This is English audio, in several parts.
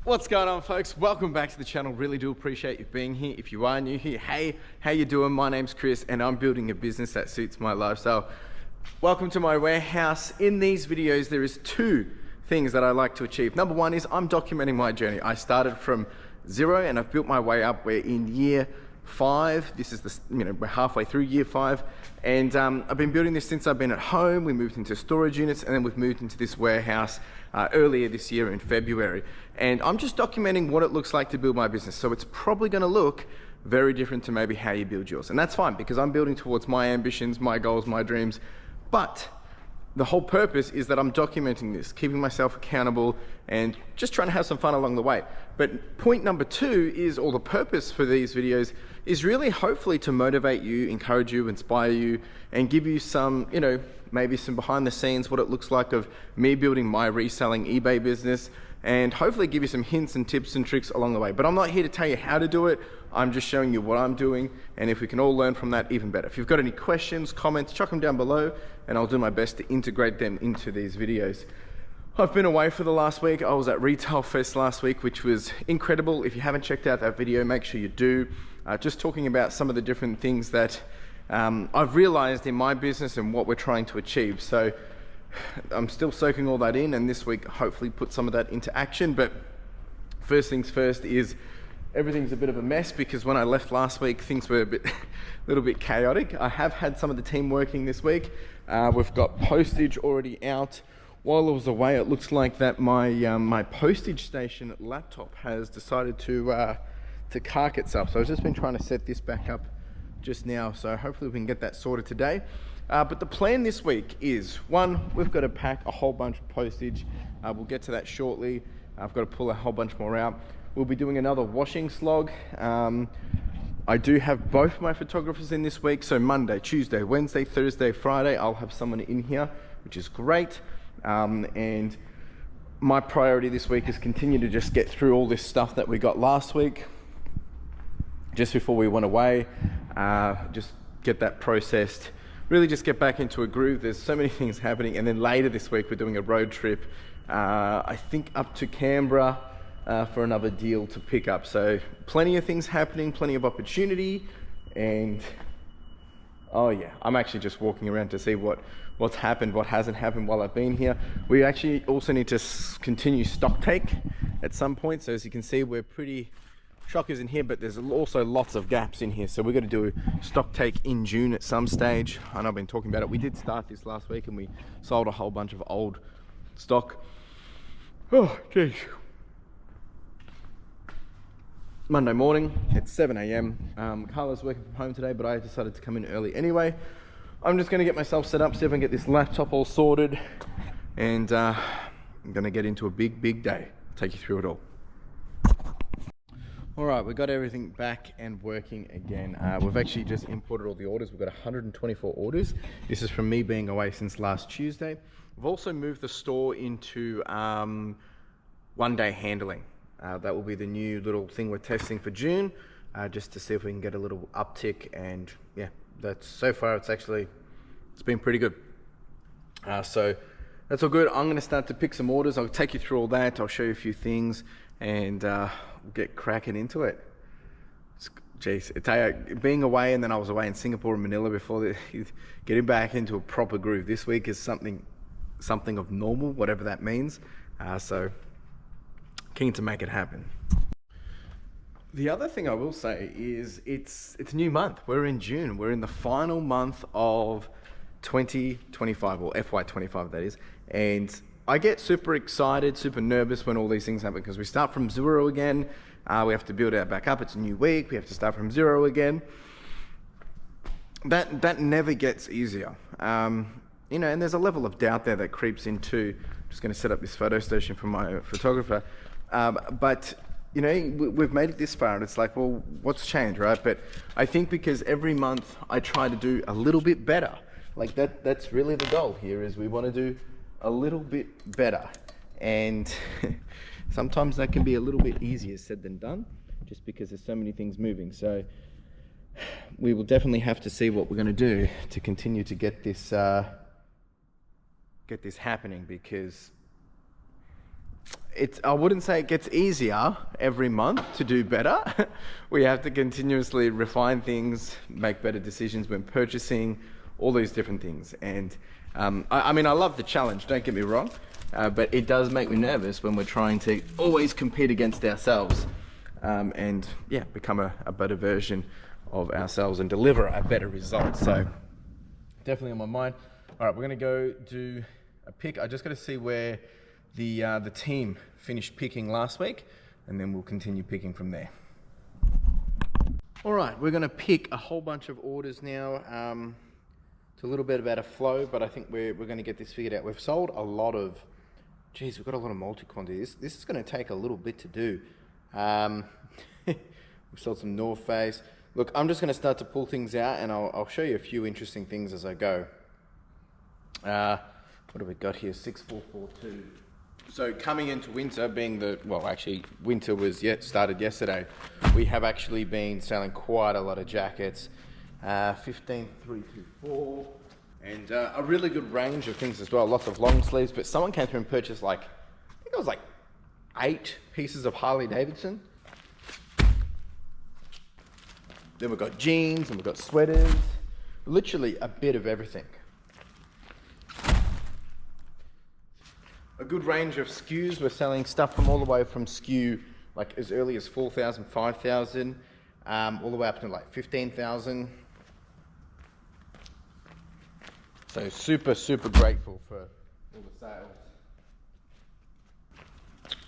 What's going on, folks? Welcome back to the channel. Really do appreciate you being here. If you are new here, hey, how you doing? My name's Chris and I'm building a business that suits my lifestyle. Welcome to my warehouse. In these videos, there is two things that I like to achieve. Number one is I'm documenting my journey. I started from zero and I've built my way up. We're in year 5. This is we're halfway through year 5, and I've been building this since I've been at home. We moved into storage units and then we've moved into this warehouse earlier this year in February, and I'm just documenting what it looks like to build my business. So it's probably going to look very different to maybe how you build yours, and that's fine because I'm building towards my ambitions, my goals, my dreams. But the whole purpose is that I'm documenting this, keeping myself accountable and just trying to have some fun along the way. But point number 2 is, or the purpose for these videos is really hopefully to motivate you, encourage you, inspire you, and give you some, maybe some behind the scenes, what it looks like of me building my reselling eBay business, and hopefully give you some hints and tips and tricks along the way. But I'm not here to tell you how to do it. I'm just showing you what I'm doing, and if we can all learn from that, even better. If you've got any questions, comments, chuck them down below, and I'll do my best to integrate them into these videos. I've been away for the last week. I was at Retail Fest last week, which was incredible. If you haven't checked out that video, make sure you do. Just talking about some of the different things that I've realized in my business and what we're trying to achieve. So I'm still soaking all that in, and this week hopefully put some of that into action. But first things first is everything's a bit of a mess because when I left last week, things were a little bit chaotic. I have had some of the team working this week. We've got postage already out. While I was away, it looks like that my postage station laptop has decided to cark itself. So I've just been trying to set this back up just now. So hopefully we can get that sorted today. But the plan this week is, one, we've got to pack a whole bunch of postage. We'll get to that shortly. I've got to pull a whole bunch more out. We'll be doing another washing slog. I do have both my photographers in this week. So Monday, Tuesday, Wednesday, Thursday, Friday, I'll have someone in here, which is great. And my priority this week is continue to just get through all this stuff that we got last week, just before we went away. Just get that processed. Really just get back into a groove. There's so many things happening. And then later this week, we're doing a road trip, I think up to Canberra, for another deal to pick up. So plenty of things happening, plenty of opportunity. And oh yeah, I'm actually just walking around to see what's happened, what hasn't happened while I've been here. We actually also need to continue stock take at some point. So as you can see, we're pretty shockers in here, but there's also lots of gaps in here. So we're going to do stock take in June at some stage. I know I've been talking about it. We did start this last week and we sold a whole bunch of old stock. Oh, geez. Monday morning, it's 7 a.m. Carla's working from home today, but I decided to come in early anyway. I'm just going to get myself set up, see if I can get this laptop all sorted, and I'm going to get into a big day. I'll take you through it all. All right, we've got everything back and working again. We've actually just imported all the orders. We've got 124 orders. This is from me being away since last Tuesday. We've also moved the store into one-day handling. That will be the new little thing we're testing for June, just to see if we can get a little uptick. And yeah, so far it's been pretty good. So that's all good. I'm going to start to pick some orders. I'll take you through all that. I'll show you a few things, and we'll get cracking into it. Jeez, being away, and then I was away in Singapore and Manila before. Getting back into a proper groove this week is something of normal, whatever that means. So keen to make it happen. The other thing I will say is it's a new month. We're in June. We're in the final month of 2025, or FY25 that is. And I get super excited, super nervous when all these things happen, because we start from zero again. We have to build it back up. It's a new week. We have to start from zero again. That never gets easier. And there's a level of doubt there that creeps into. I'm just going to set up this photo station for my photographer. But we've made it this far, and it's like, well, what's changed, right? But I think because every month I try to do a little bit better. Like that's really the goal here, is we want to do a little bit better. And sometimes that can be a little bit easier said than done, just because there's so many things moving. So we will definitely have to see what we're going to do to continue to get this happening, because I wouldn't say it gets easier every month to do better. We have to continuously refine things, make better decisions when purchasing, all these different things. And I mean, I love the challenge, don't get me wrong, but it does make me nervous when we're trying to always compete against ourselves, and yeah, become a better version of ourselves and deliver a better result. So definitely on my mind. All right, we're gonna go do a pick. I just got to see where the team finished picking last week, and then we'll continue picking from there. All right, we're gonna pick a whole bunch of orders now. It's a little bit about a flow, but I think we're gonna get this figured out. We've sold a lot of, geez, we've got a lot of multi-quantities. This is gonna take a little bit to do. We've sold some North Face. Look, I'm just gonna start to pull things out, and I'll show you a few interesting things as I go. What have we got here? 6442. So coming into winter, being well, actually winter was started yesterday. We have actually been selling quite a lot of jackets. 15324, and a really good range of things as well. Lots of long sleeves, but someone came through and purchased I think it was 8 pieces of Harley Davidson. Then we've got jeans and we've got sweaters, literally a bit of everything. A good range of SKUs. We're selling stuff from all the way from SKU as early as 4,000, 5,000, all the way up to 15,000. So super grateful for all the sales.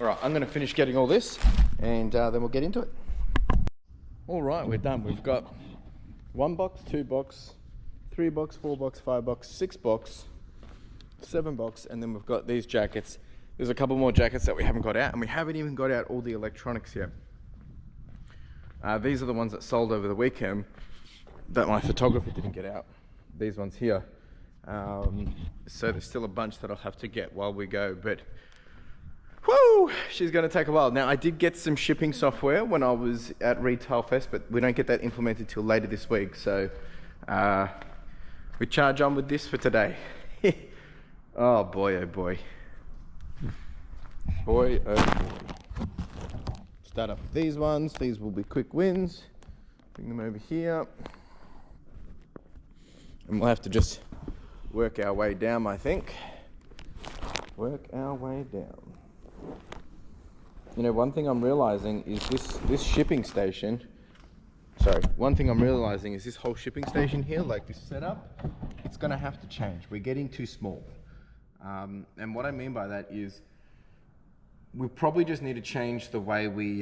All right, I'm going to finish getting all this, and then we'll get into it. All right, we're done. We've got 1 box, 2 box, 3 box, 4 box, 5 box, 6 box, 7 box, and then we've got these jackets. There's a couple more jackets that we haven't got out, and we haven't even got out all the electronics yet. These are the ones that sold over the weekend that my photographer didn't get out. These ones here. So there's still a bunch that I'll have to get while we go, but whoo, she's going to take a while. Now, I did get some shipping software when I was at Retail Fest, but we don't get that implemented till later this week. So we charge on with this for today. Oh boy, oh boy. Boy, oh boy. Start up with these ones. These will be quick wins. Bring them over here. And we'll have to just work our way down, I think. Work our way down. You know, one thing I'm realizing is this shipping station, one thing I'm realizing is this whole shipping station here, this setup, it's gonna have to change. We're getting too small. And what I mean by that is we probably just need to change the way we,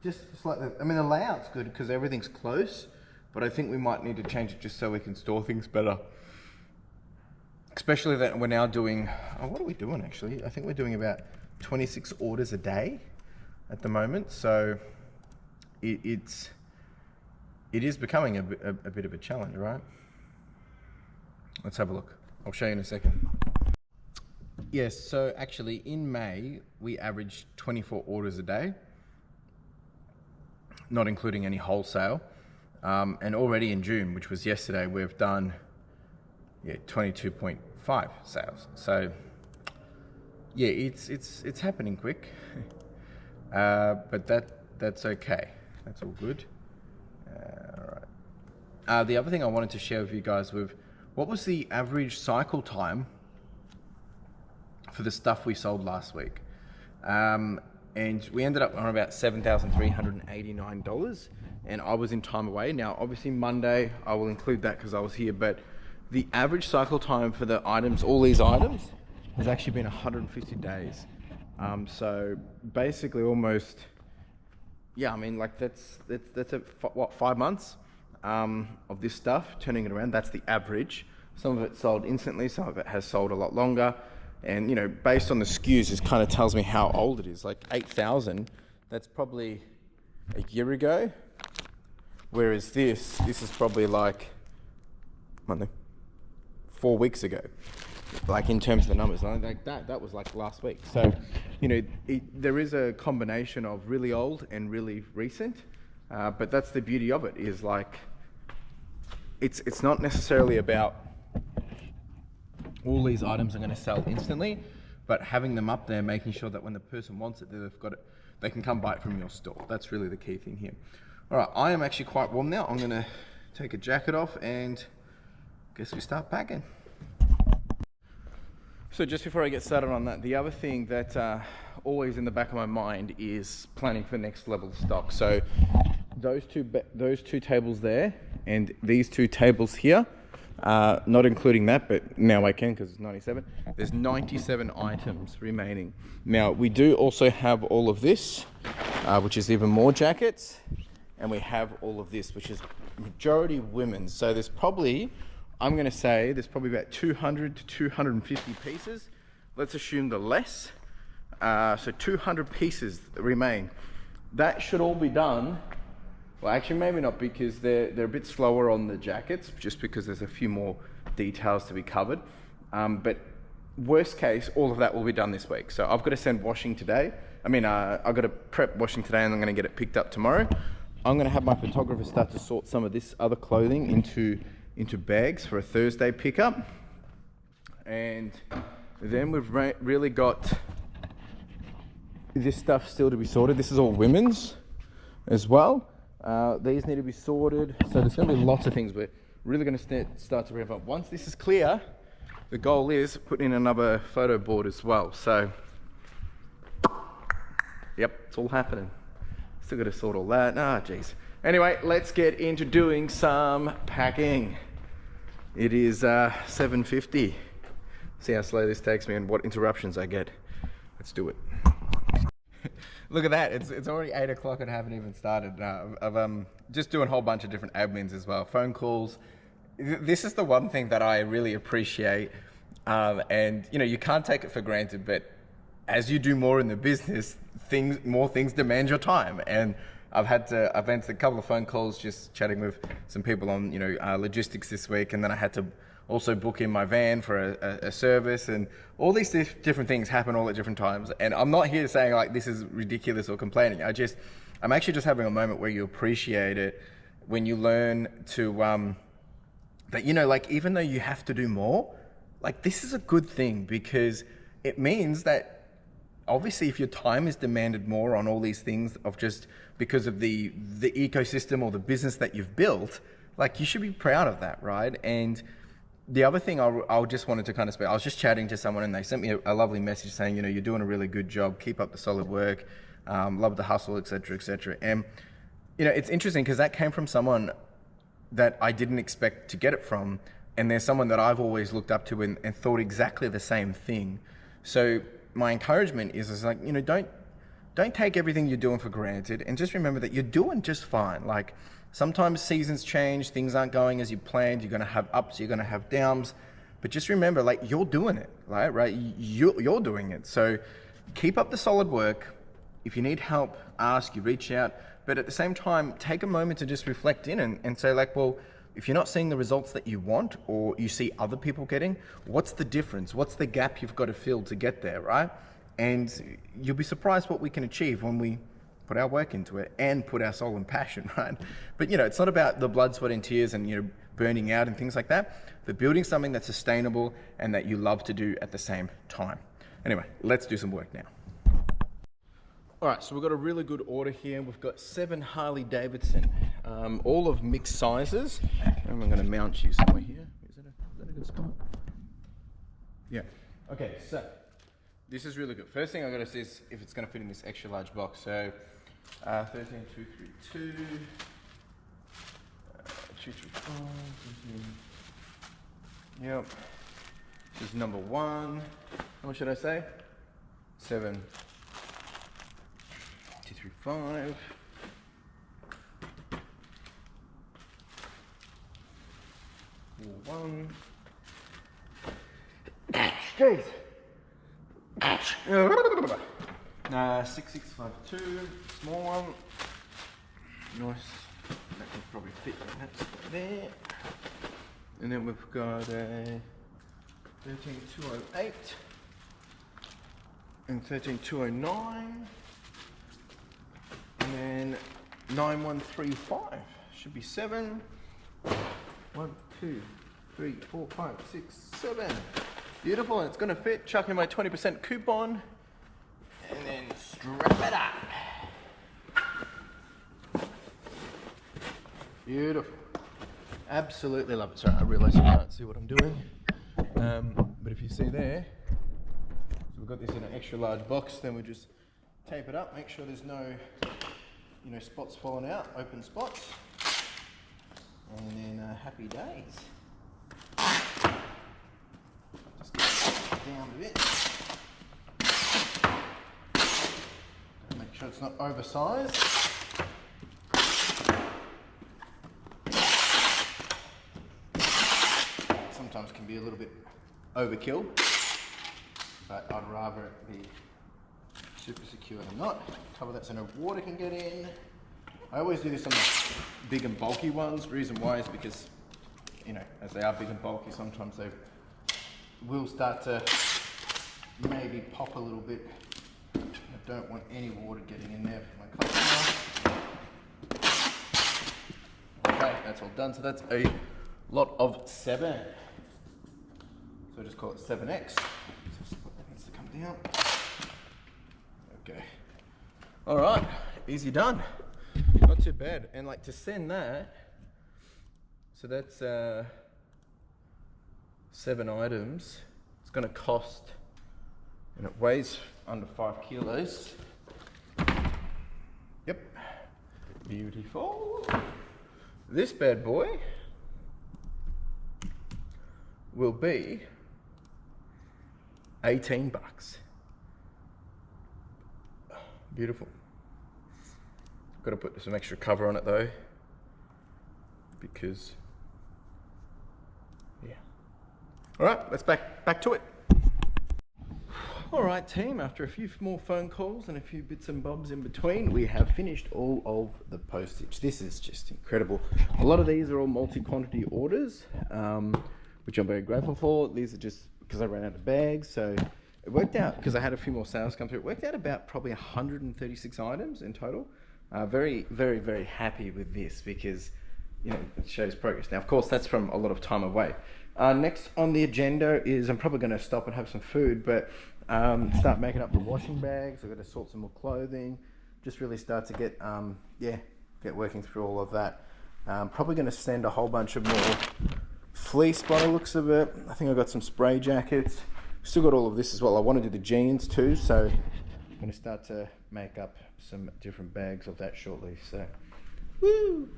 just slightly, I mean, the layout's good because everything's close, but I think we might need to change it just so we can store things better. Especially that we're now doing, what are we doing actually? I think we're doing about 26 orders a day at the moment. So it is becoming a bit of a challenge, right? Let's have a look. I'll show you in a second. Yes, so actually in May, we averaged 24 orders a day, not including any wholesale. And already in June, which was yesterday, we've done 22.5 sales. So yeah, it's happening quick, but that's okay. That's all good. All right. The other thing I wanted to share with you guys was what was the average cycle time for the stuff we sold last week, and we ended up on about $7,389, and I was in time away. Now, obviously Monday I will include that because I was here, but the average cycle time for the items, all these items, has actually been 150 days. So basically almost, I mean, that's 5 months of this stuff, turning it around. That's the average. Some of it sold instantly, some of it has sold a lot longer. And you know, based on the SKUs, this kind of tells me how old it is. 8,000, that's probably a year ago. Whereas this is probably 4 weeks ago. In terms of the numbers, that was last week. So, you know, there is a combination of really old and really recent, but that's the beauty of it. Is it's not necessarily about all these items are going to sell instantly. but having them up there, making sure that when the person wants it, that they've got it, they can come buy it from your store. That's really the key thing here. All right, I am actually quite warm now. I'm gonna take a jacket off and guess we start packing. So just before I get started on that, the other thing that always in the back of my mind is planning for next level stock. So those two tables there and these two tables here, not including that, but now I can because it's 97. There's 97 items remaining. Now we do also have all of this, which is even more jackets, and we have all of this, which is majority women's. So there's probably, I'm going to say there's probably about 200 to 250 pieces. Let's assume the less. So 200 pieces remain. That should all be done. Well, actually, maybe not, because they're a bit slower on the jackets, just because there's a few more details to be covered. But worst case, all of that will be done this week. So I've got to send washing today. I've got to prep washing today, and I'm going to get it picked up tomorrow. I'm going to have my photographer start to sort some of this other clothing into bags for a Thursday pickup. And then we've really got this stuff still to be sorted. This is all women's as well. These need to be sorted. So there's going to be lots of things. We're really going to start to ramp up. Once this is clear, the goal is putting in another photo board as well. So, yep, it's all happening. Still got to sort all that. Geez. Anyway, let's get into doing some packing. It is 7:50. See how slow this takes me and what interruptions I get. Let's do it. Look at that, it's already 8 o'clock and I haven't even started. I'm just doing a whole bunch of different admins as well, phone calls. This is the one thing that I really appreciate, and you can't take it for granted, but as you do more in the business, more things demand your time. And I've answered a couple of phone calls, just chatting with some people on logistics this week, and then I had to also book in my van for a service, and all these different things happen all at different times. And I'm not here saying like this is ridiculous or complaining. I'm actually just having a moment where you appreciate it when you learn to that like even though you have to do more, like this is a good thing, because it means that obviously if your time is demanded more on all these things of just because of the ecosystem or the business that you've built, like you should be proud of that, right? And the other thing I just wanted to kind of speak, I was just chatting to someone and they sent me a lovely message saying, you're doing a really good job, keep up the solid work, love the hustle, etc., etc. And it's interesting because that came from someone that I didn't expect to get it from, and there's someone that I've always looked up to and thought exactly the same thing. So my encouragement is like, don't take everything you're doing for granted, and just remember that you're doing just fine. Like sometimes seasons change, things aren't going as you planned, you're gonna have ups, you're gonna have downs, but just remember, like you're doing it, right? You're doing it. So keep up the solid work. If you need help, ask, you reach out, but at the same time, take a moment to just reflect in and say like, well, if you're not seeing the results that you want, or you see other people getting, what's the difference? What's the gap you've got to fill to get there, right? And you'll be surprised what we can achieve when we put our work into it and put our soul and passion, right? But it's not about the blood, sweat and tears and burning out and things like that, but building something that's sustainable and that you love to do at the same time. Anyway, let's do some work now. All right, so we've got a really good order here. We've got 7 Harley Davidson, all of mixed sizes. And I'm going to mount you somewhere here. Is that a good spot? Yeah. Okay, so this is really good. First thing I've got to see is if it's going to fit in this extra large box. So 13232, 235. Yep. This is number 1. How much should I say? 7. 235. 1. Jeez. 6652, small one. Nice. That can probably fit in that spot there. And then we've got a 13208 and 13209. And then 9135 should be 7. 1, 2, 3, 4, 5, 6, 7. Beautiful, and it's gonna fit. Chuck in my 20% coupon, and then strap it up. Beautiful. Absolutely love it. Sorry, I realise you can't see what I'm doing. But if you see there, so we've got this in an extra large box, then we just tape it up, make sure there's no, spots falling out, open spots, and then happy days. Just get it down a bit. Make sure it's not oversized. Sometimes can be a little bit overkill, but I'd rather it be super secure than not. Cover that so no water can get in. I always do this on the big and bulky ones. Reason why is because, as they are big and bulky, sometimes they will start to maybe pop a little bit. I don't want any water getting in there for my customer. Okay, that's all done. So that's a lot of 7. So just call it 7X. So that needs to come down. Okay. All right, easy done. Not too bad. And like to send that, so that's 7 items. It's going to cost, and it weighs under 5 kilos. Yep. Beautiful. This bad boy will be 18 bucks. Beautiful. Got to put some extra cover on it though, because yeah. All right, let's back to it. All right, team. After a few more phone calls and a few bits and bobs in between, we have finished all of the postage. This is just incredible. A lot of these are all multi-quantity orders, which I'm very grateful for. These are just because I ran out of bags, so it worked out, because I had a few more sales come through, it worked out about probably 136 items in total. Very, very, very happy with this because, it shows progress. Now, of course, that's from a lot of time away. Next on the agenda is, I'm probably going to stop and have some food, but start making up the washing bags. I've got to sort some more clothing, just really start to get working through all of that. Probably going to send a whole bunch of more fleece by the looks of it. I think I've got some spray jackets. Still got all of this as well. I want to do the jeans too, so I'm going to start to make up some different bags of that shortly. So, woo!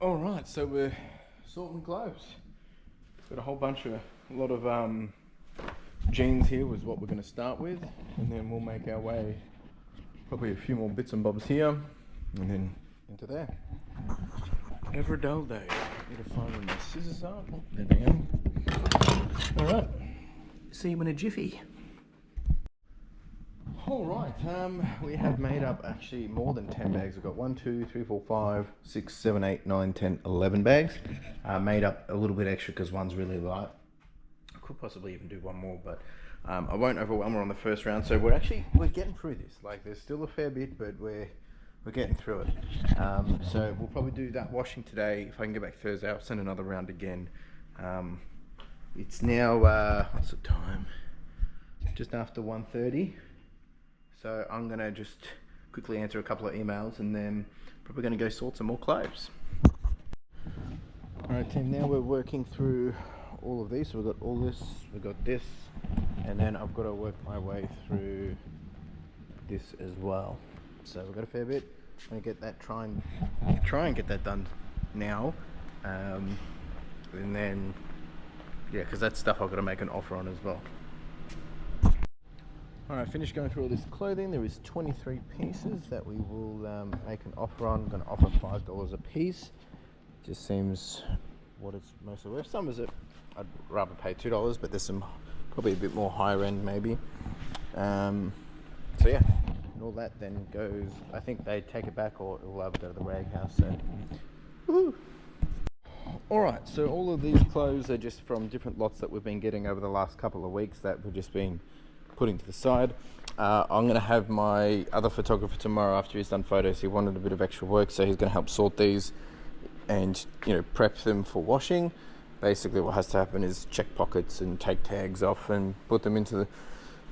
All right, so we're sorting clothes. Got a whole bunch of, a lot of jeans here was what we're going to start with, and then we'll make our way probably a few more bits and bobs here, and then into there. Never a dull day. Need to find where my scissors are. Oh, there they are. All right. See you in a jiffy. All right. We have made up actually more than 10 bags. We've got 1, 2, 3, 4, 5, 6, 7, 8, 9, 10, 11 bags. Made up a little bit extra because one's really light. I could possibly even do one more, but I won't overwhelm her on the first round. So we're getting through this. Like, there's still a fair bit, but we're getting through it. So we'll probably do that washing today. If I can get back Thursday, I'll send another round again. It's now, what's the time? Just after 1:30. So I'm gonna just quickly answer a couple of emails and then probably gonna go sort some more clothes. All right, team, now we're working through all of these. So we've got all this, we've got this, and then I've got to work my way through this as well. So we've got a fair bit. I'm gonna get that, try and get that done now, and then yeah, because that's stuff I've got to make an offer on as well. All right, finished going through all this clothing. There is 23 pieces that we will make an offer on. I'm going to offer $5 a piece. Just seems what it's mostly worth. Some of it I'd rather pay $2, but there's some probably a bit more higher end maybe. So yeah. All that then goes, I think they take it back or it will either go to the rag house. So woohoo! Alright, so all of these clothes are just from different lots that we've been getting over the last couple of weeks that we've just been putting to the side. I'm going to have my other photographer tomorrow after he's done photos. He wanted a bit of extra work, so he's going to help sort these and prep them for washing. basically what has to happen is check pockets and take tags off and put them into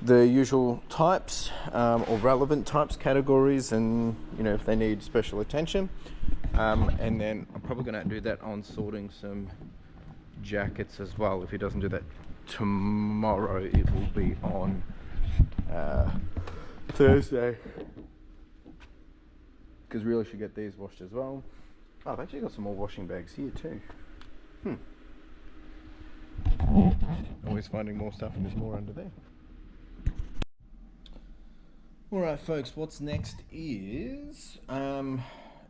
the usual types or relevant types categories, and you know, if they need special attention. And then I'm probably going to do that on sorting some jackets as well. If he doesn't do that tomorrow, it will be on Thursday, because really should get these washed as well. Oh, I've actually got some more washing bags here too. Always finding more stuff, and there's more under there. Alright folks, what's next is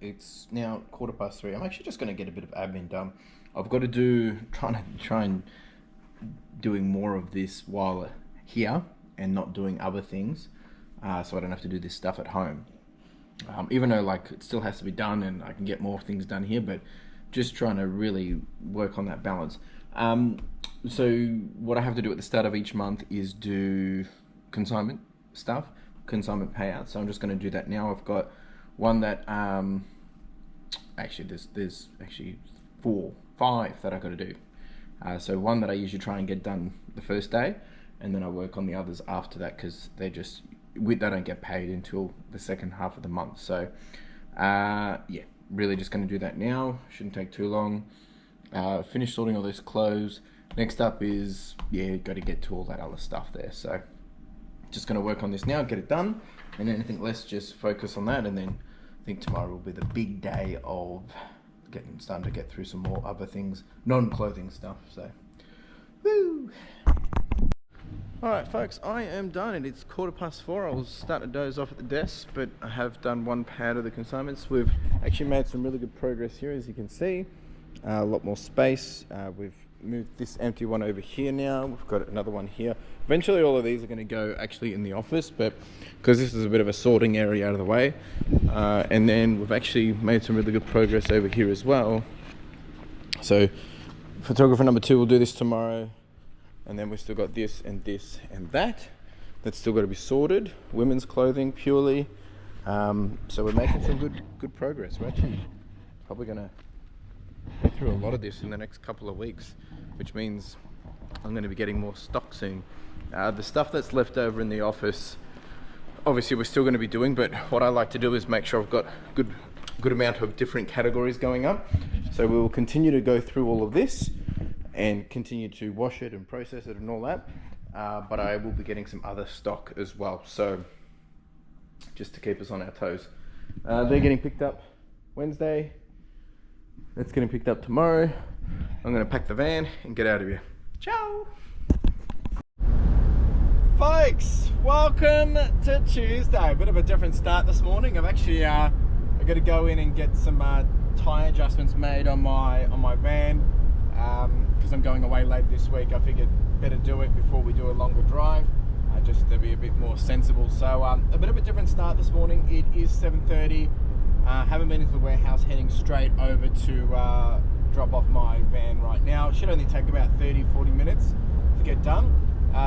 it's now 3:15. I'm actually just going to get a bit of admin done. I've got to try and doing more of this while here and not doing other things, so I don't have to do this stuff at home. Even though like it still has to be done and I can get more things done here, but just trying to really work on that balance. So what I have to do at the start of each month is do consignment stuff, consignment payouts. So I'm just going to do that now. I've got one that actually there's actually 5 that I got to do. So one that I usually try and get done the first day, and then I work on the others after that, because they don't get paid until the second half of the month. So yeah, really just going to do that now. Shouldn't take too long. Finish sorting all those clothes. Next up is, yeah, got to get to all that other stuff there. So just going to work on this now, get it done, and anything less, just focus on that. And then I think tomorrow will be the big day of starting to get through some more other things, non-clothing stuff. So woo! Alright folks, I am done, and it's 4:15. I was starting to doze off at the desk, but I have done one pad of the consignments. We've actually made some really good progress here, as you can see. A lot more space. We've moved this empty one over here now. We've got another one here. Eventually all of these are going to go actually in the office, but because this is a bit of a sorting area out of the way. And then we've actually made some really good progress over here as well. So photographer number 2 will do this tomorrow. And then we've still got this and this and that. That's still got to be sorted. Women's clothing purely. So we're making some good progress. We're actually probably going to go through a lot of this in the next couple of weeks, which means I'm going to be getting more stock soon. The stuff that's left over in the office, obviously we're still going to be doing, but what I like to do is make sure I've got good amount of different categories going up. So we will continue to go through all of this and continue to wash it and process it and all that, but I will be getting some other stock as well, so just to keep us on our toes. They're getting picked up Wednesday. That's getting picked up tomorrow. I'm going to pack the van and get out of here. Ciao! Folks, welcome to Tuesday. A bit of a different start this morning. I've actually I got to go in and get some tyre adjustments made on my van, because I'm going away later this week. I figured better do it before we do a longer drive, just to be a bit more sensible. So a bit of a different start this morning. It is 7:30. Haven't been into the warehouse, heading straight over to drop off my van right now. It should only take about 30-40 minutes to get done.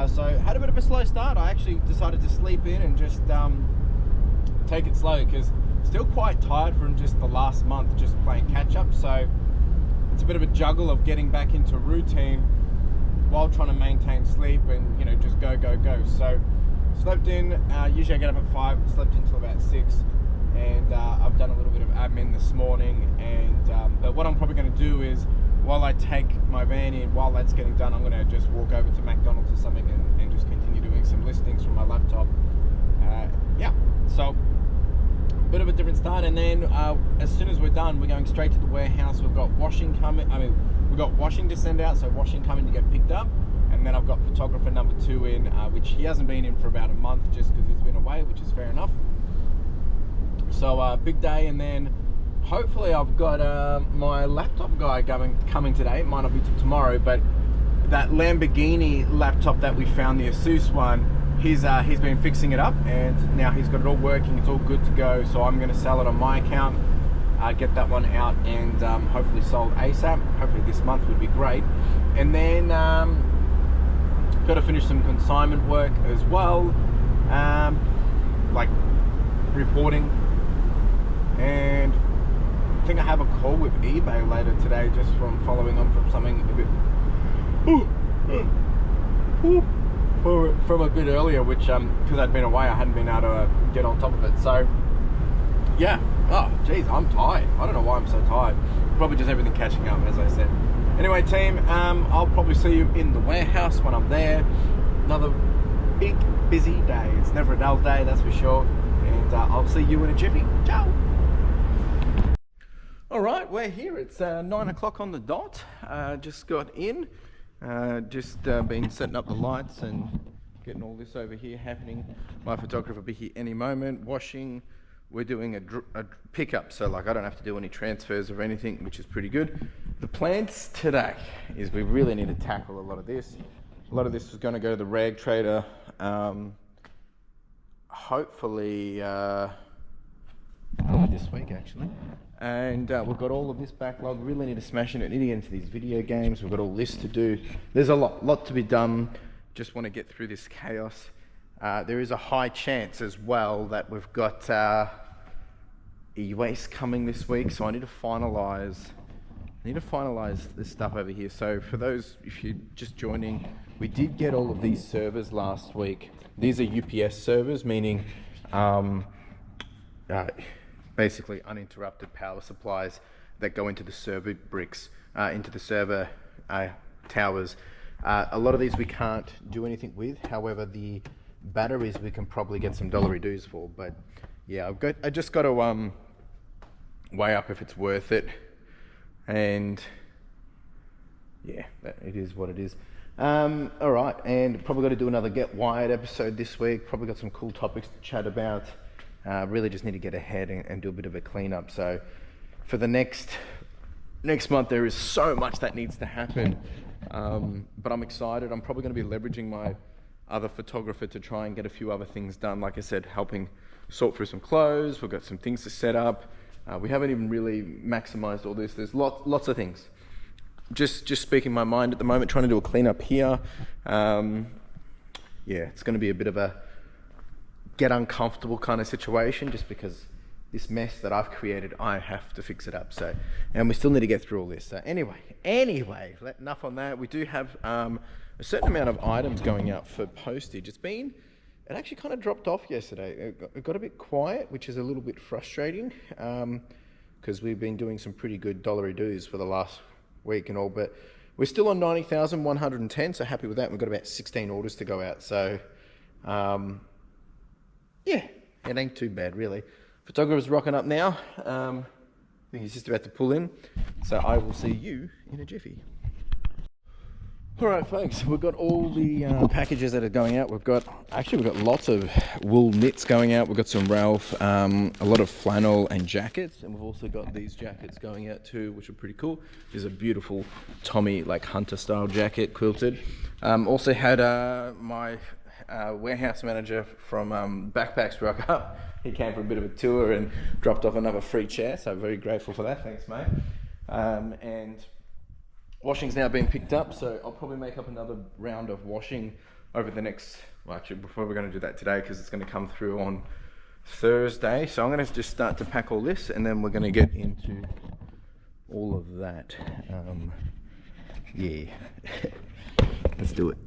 So had a bit of a slow start. I actually decided to sleep in and just take it slow, because still quite tired from just the last month just playing catch up. So it's a bit of a juggle of getting back into routine while trying to maintain sleep and, you know, just go. So slept in, usually I get up at 5, slept in till about 6. And I've done a little bit of admin this morning, and but what I'm probably going to do is, while I take my van in, while that's getting done, I'm going to just walk over to McDonald's or something and just continue doing some listings from my laptop. Yeah, so a bit of a different start. And then as soon as we're done, we're going straight to the warehouse. We've got washing coming. We've got washing to send out, so washing coming to get picked up. And then I've got photographer number 2 in, which he hasn't been in for about a month, just because he's been away, which is fair enough. So big day. And then hopefully I've got my laptop guy coming today. It might not be till tomorrow, but that Lamborghini laptop that we found, the Asus one, he's been fixing it up, and now he's got it all working. It's all good to go. So I'm going to sell it on my account, get that one out, and hopefully sold ASAP. Hopefully this month would be great. And then got to finish some consignment work as well, like reporting, and I think I have a call with eBay later today, just from following on from something a bit from a bit earlier, which because I'd been away, I hadn't been able to get on top of it. So yeah, oh geez, I'm tired. I don't know why I'm so tired. Probably just everything catching up, as I said. Anyway, team, I'll probably see you in the warehouse when I'm there. Another big busy day. It's never a dull day, that's for sure. And I'll see you in a jiffy. Ciao. All right, we're here. It's 9 o'clock on the dot. Just got in. Just been setting up the lights and getting all this over here happening. My photographer will be here any moment. Washing. We're doing a pickup, so like I don't have to do any transfers or anything, which is pretty good. The plans today is we really need to tackle a lot of this. A lot of this is going to go to the rag trader. Hopefully this week actually. And we've got all of this backlog. Really need to smash it. Need to get into these video games. We've got all this to do. There's a lot to be done. Just want to get through this chaos. There is a high chance as well that we've got e-waste coming this week, so I need to finalize this stuff over here. So for those, if you're just joining, we did get all of these servers last week. These are UPS servers, meaning basically uninterrupted power supplies that go into the server bricks, into the server towers. A lot of these we can't do anything with. However, the batteries we can probably get some dollary dues for. But yeah, I just got to weigh up if it's worth it. And yeah, it is what it is. All right, and probably got to do another Get Wired episode this week. Probably got some cool topics to chat about. Really just need to get ahead and do a bit of a cleanup. So for the next month, there is so much that needs to happen. But I'm excited. I'm probably going to be leveraging my other photographer to try and get a few other things done. Like I said, helping sort through some clothes. We've got some things to set up. We haven't even really maximized all this. There's lots of things. Just speaking my mind at the moment, trying to do a cleanup here. Yeah, it's going to be a bit of a get uncomfortable kind of situation, just because this mess that I've created, I have to fix it up. So, and we still need to get through all this. So anyway, enough on that. We do have a certain amount of items going out for postage. It actually kind of dropped off yesterday. It got a bit quiet, which is a little bit frustrating, because we've been doing some pretty good dollary dues for the last week and all, but we're still on 90,110, so happy with that. We've got about 16 orders to go out. So yeah, it ain't too bad really. Photographer's rocking up now. I think he's just about to pull in. So I will see you in a jiffy. All right, folks, we've got all the packages that are going out. We've got lots of wool knits going out. We've got some Ralph, a lot of flannel and jackets. And we've also got these jackets going out too, which are pretty cool. There's a beautiful Tommy, like hunter style jacket, quilted. Also had my warehouse manager from Backpacks rock up. He came for a bit of a tour and dropped off another free chair, so very grateful for that. Thanks, mate. And washing's now being picked up, so I'll probably make up another round of washing over the next, well actually before we're going to do that today, because it's going to come through on Thursday. So I'm going to just start to pack all this, and then we're going to get into all of that. Yeah, let's do it.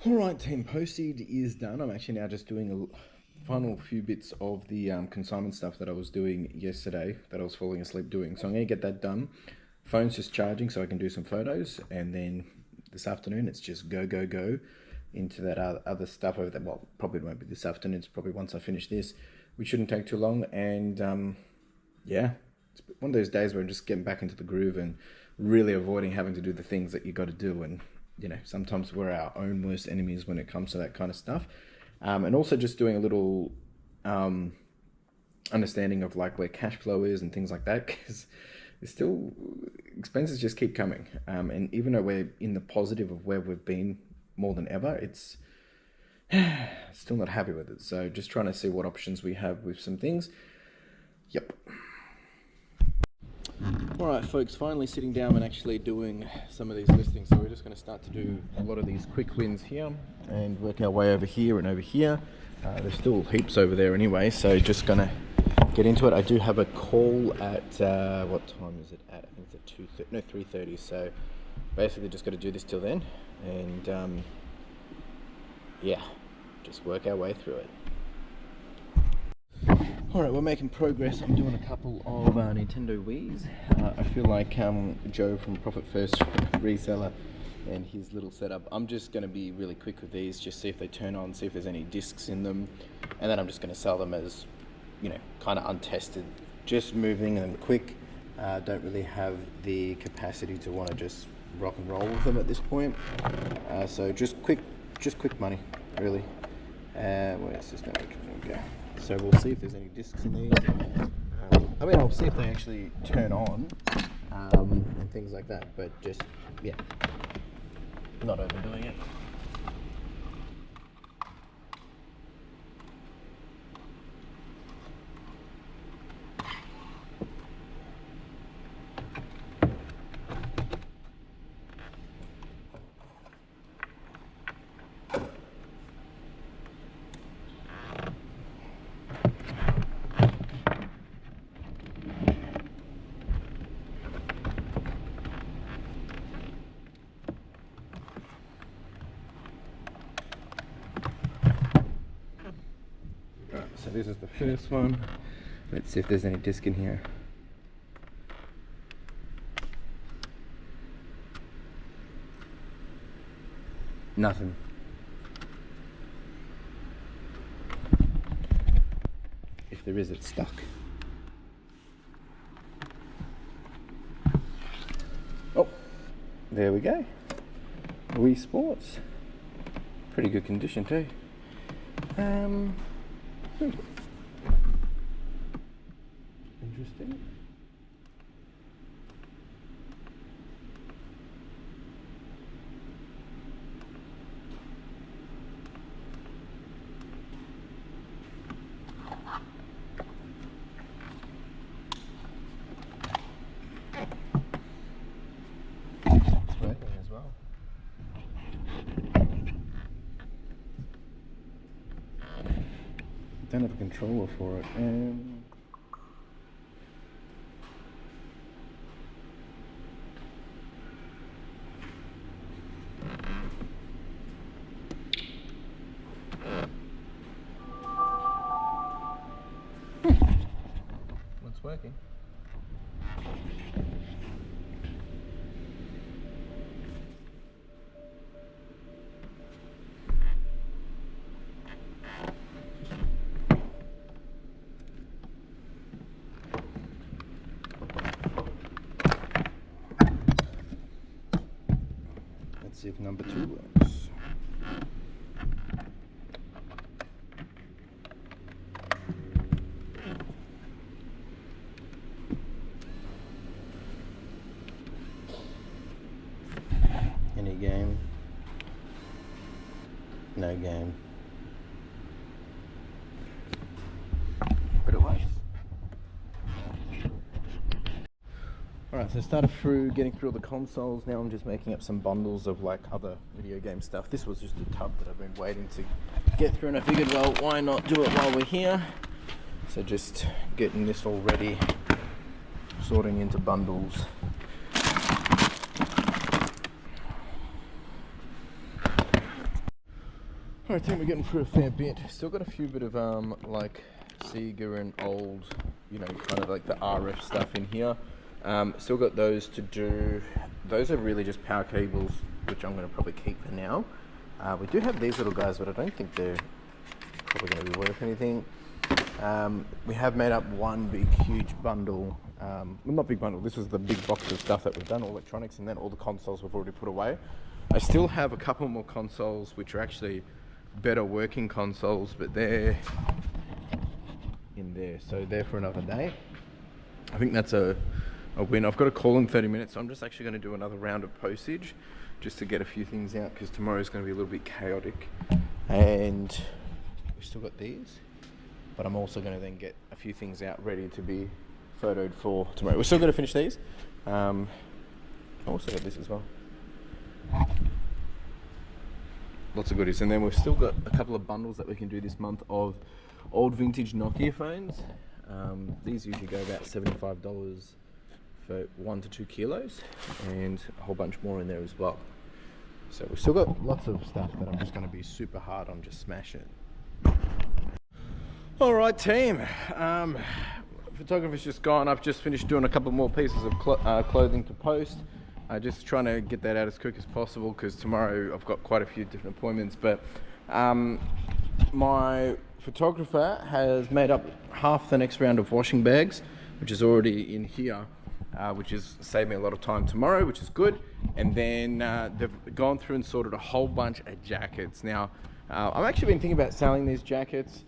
All right, team, postage is done. I'm actually now just doing a final few bits of the consignment stuff that I was doing yesterday, that I was falling asleep doing. So I'm going to get that done. Phone's just charging so I can do some photos, and then this afternoon it's just go into that other stuff over there. Well, probably won't be this afternoon, it's probably once I finish this, which shouldn't take too long. And yeah, it's one of those days where I'm just getting back into the groove and really avoiding having to do the things that you got to do. And you know, sometimes we're our own worst enemies when it comes to that kind of stuff. And also just doing a little understanding of like where cash flow is and things like that, because it's still, expenses just keep coming. And even though we're in the positive of where we've been more than ever, it's still not happy with it. So just trying to see what options we have with some things. Yep. All right, folks, finally sitting down and actually doing some of these listings. So we're just going to start to do a lot of these quick wins here and work our way over here and over here. There's still heaps over there anyway, so just going to get into it. I do have a call at, what time is it at? I think it's at 3:30. So basically just got to do this till then, and yeah, just work our way through it. Alright, we're making progress. I'm doing a couple of Nintendo Wiis. I feel like Joe from Profit First Reseller and his little setup, I'm just going to be really quick with these, just see if they turn on, see if there's any discs in them, and then I'm just going to sell them as, you know, kind of untested, just moving them quick. Don't really have the capacity to want to just rock and roll with them at this point, so just quick money, really. Where's this? There we go. So we'll see if there's any discs in these. I mean, I'll see if they actually turn on and things like that, but just, yeah, not overdoing it. So this is the first one. Let's see if there's any disc in here. Nothing. If there is, it's stuck. Oh, there we go. Wii Sports. Pretty good condition too. Interesting. It's working as well. Don't have a controller for it. It's working. Let's see if number 2 works. Any game? No game. But it works. Alright, so I started getting through all the consoles. Now I'm just making up some bundles of like other video game stuff. This was just a tub that I've been waiting to get through, and I figured, well, why not do it while we're here? So just getting this all ready, sorting into bundles. Alright, I think we're getting through a fair bit. Still got a few bit of like Sega and old, you know, kind of like the RF stuff in here. Still got those to do. Those are really just power cables, which I'm going to probably keep for now. We do have these little guys, but I don't think they're probably going to be worth anything. We have made up one big huge bundle. Well, not big bundle, this is the big box of stuff that we've done, all electronics, and then all the consoles we've already put away. I still have a couple more consoles which are actually better working consoles, but they're in there, so they're for another day. I think that's a win. I've got a call in 30 minutes, so I'm just actually going to do another round of postage just to get a few things out, because tomorrow's going to be a little bit chaotic. And we've still got these, but I'm also going to then get a few things out ready to be photoed for tomorrow. We're still going to finish these. I also got this as well. Lots of goodies. And then we've still got a couple of bundles that we can do this month of old vintage Nokia phones. These usually go about $75 for 1 to 2 kilos, and a whole bunch more in there as well. So we've still got lots of stuff that I'm just going to be super hard on, just smash it. All right, team. Photographer's just gone. I've just finished doing a couple more pieces of clothing to post. Just trying to get that out as quick as possible because tomorrow I've got quite a few different appointments. But my photographer has made up half the next round of washing bags, which is already in here. Which has saved me a lot of time tomorrow, which is good. And then they've gone through and sorted a whole bunch of jackets. Now, I've actually been thinking about selling these jackets.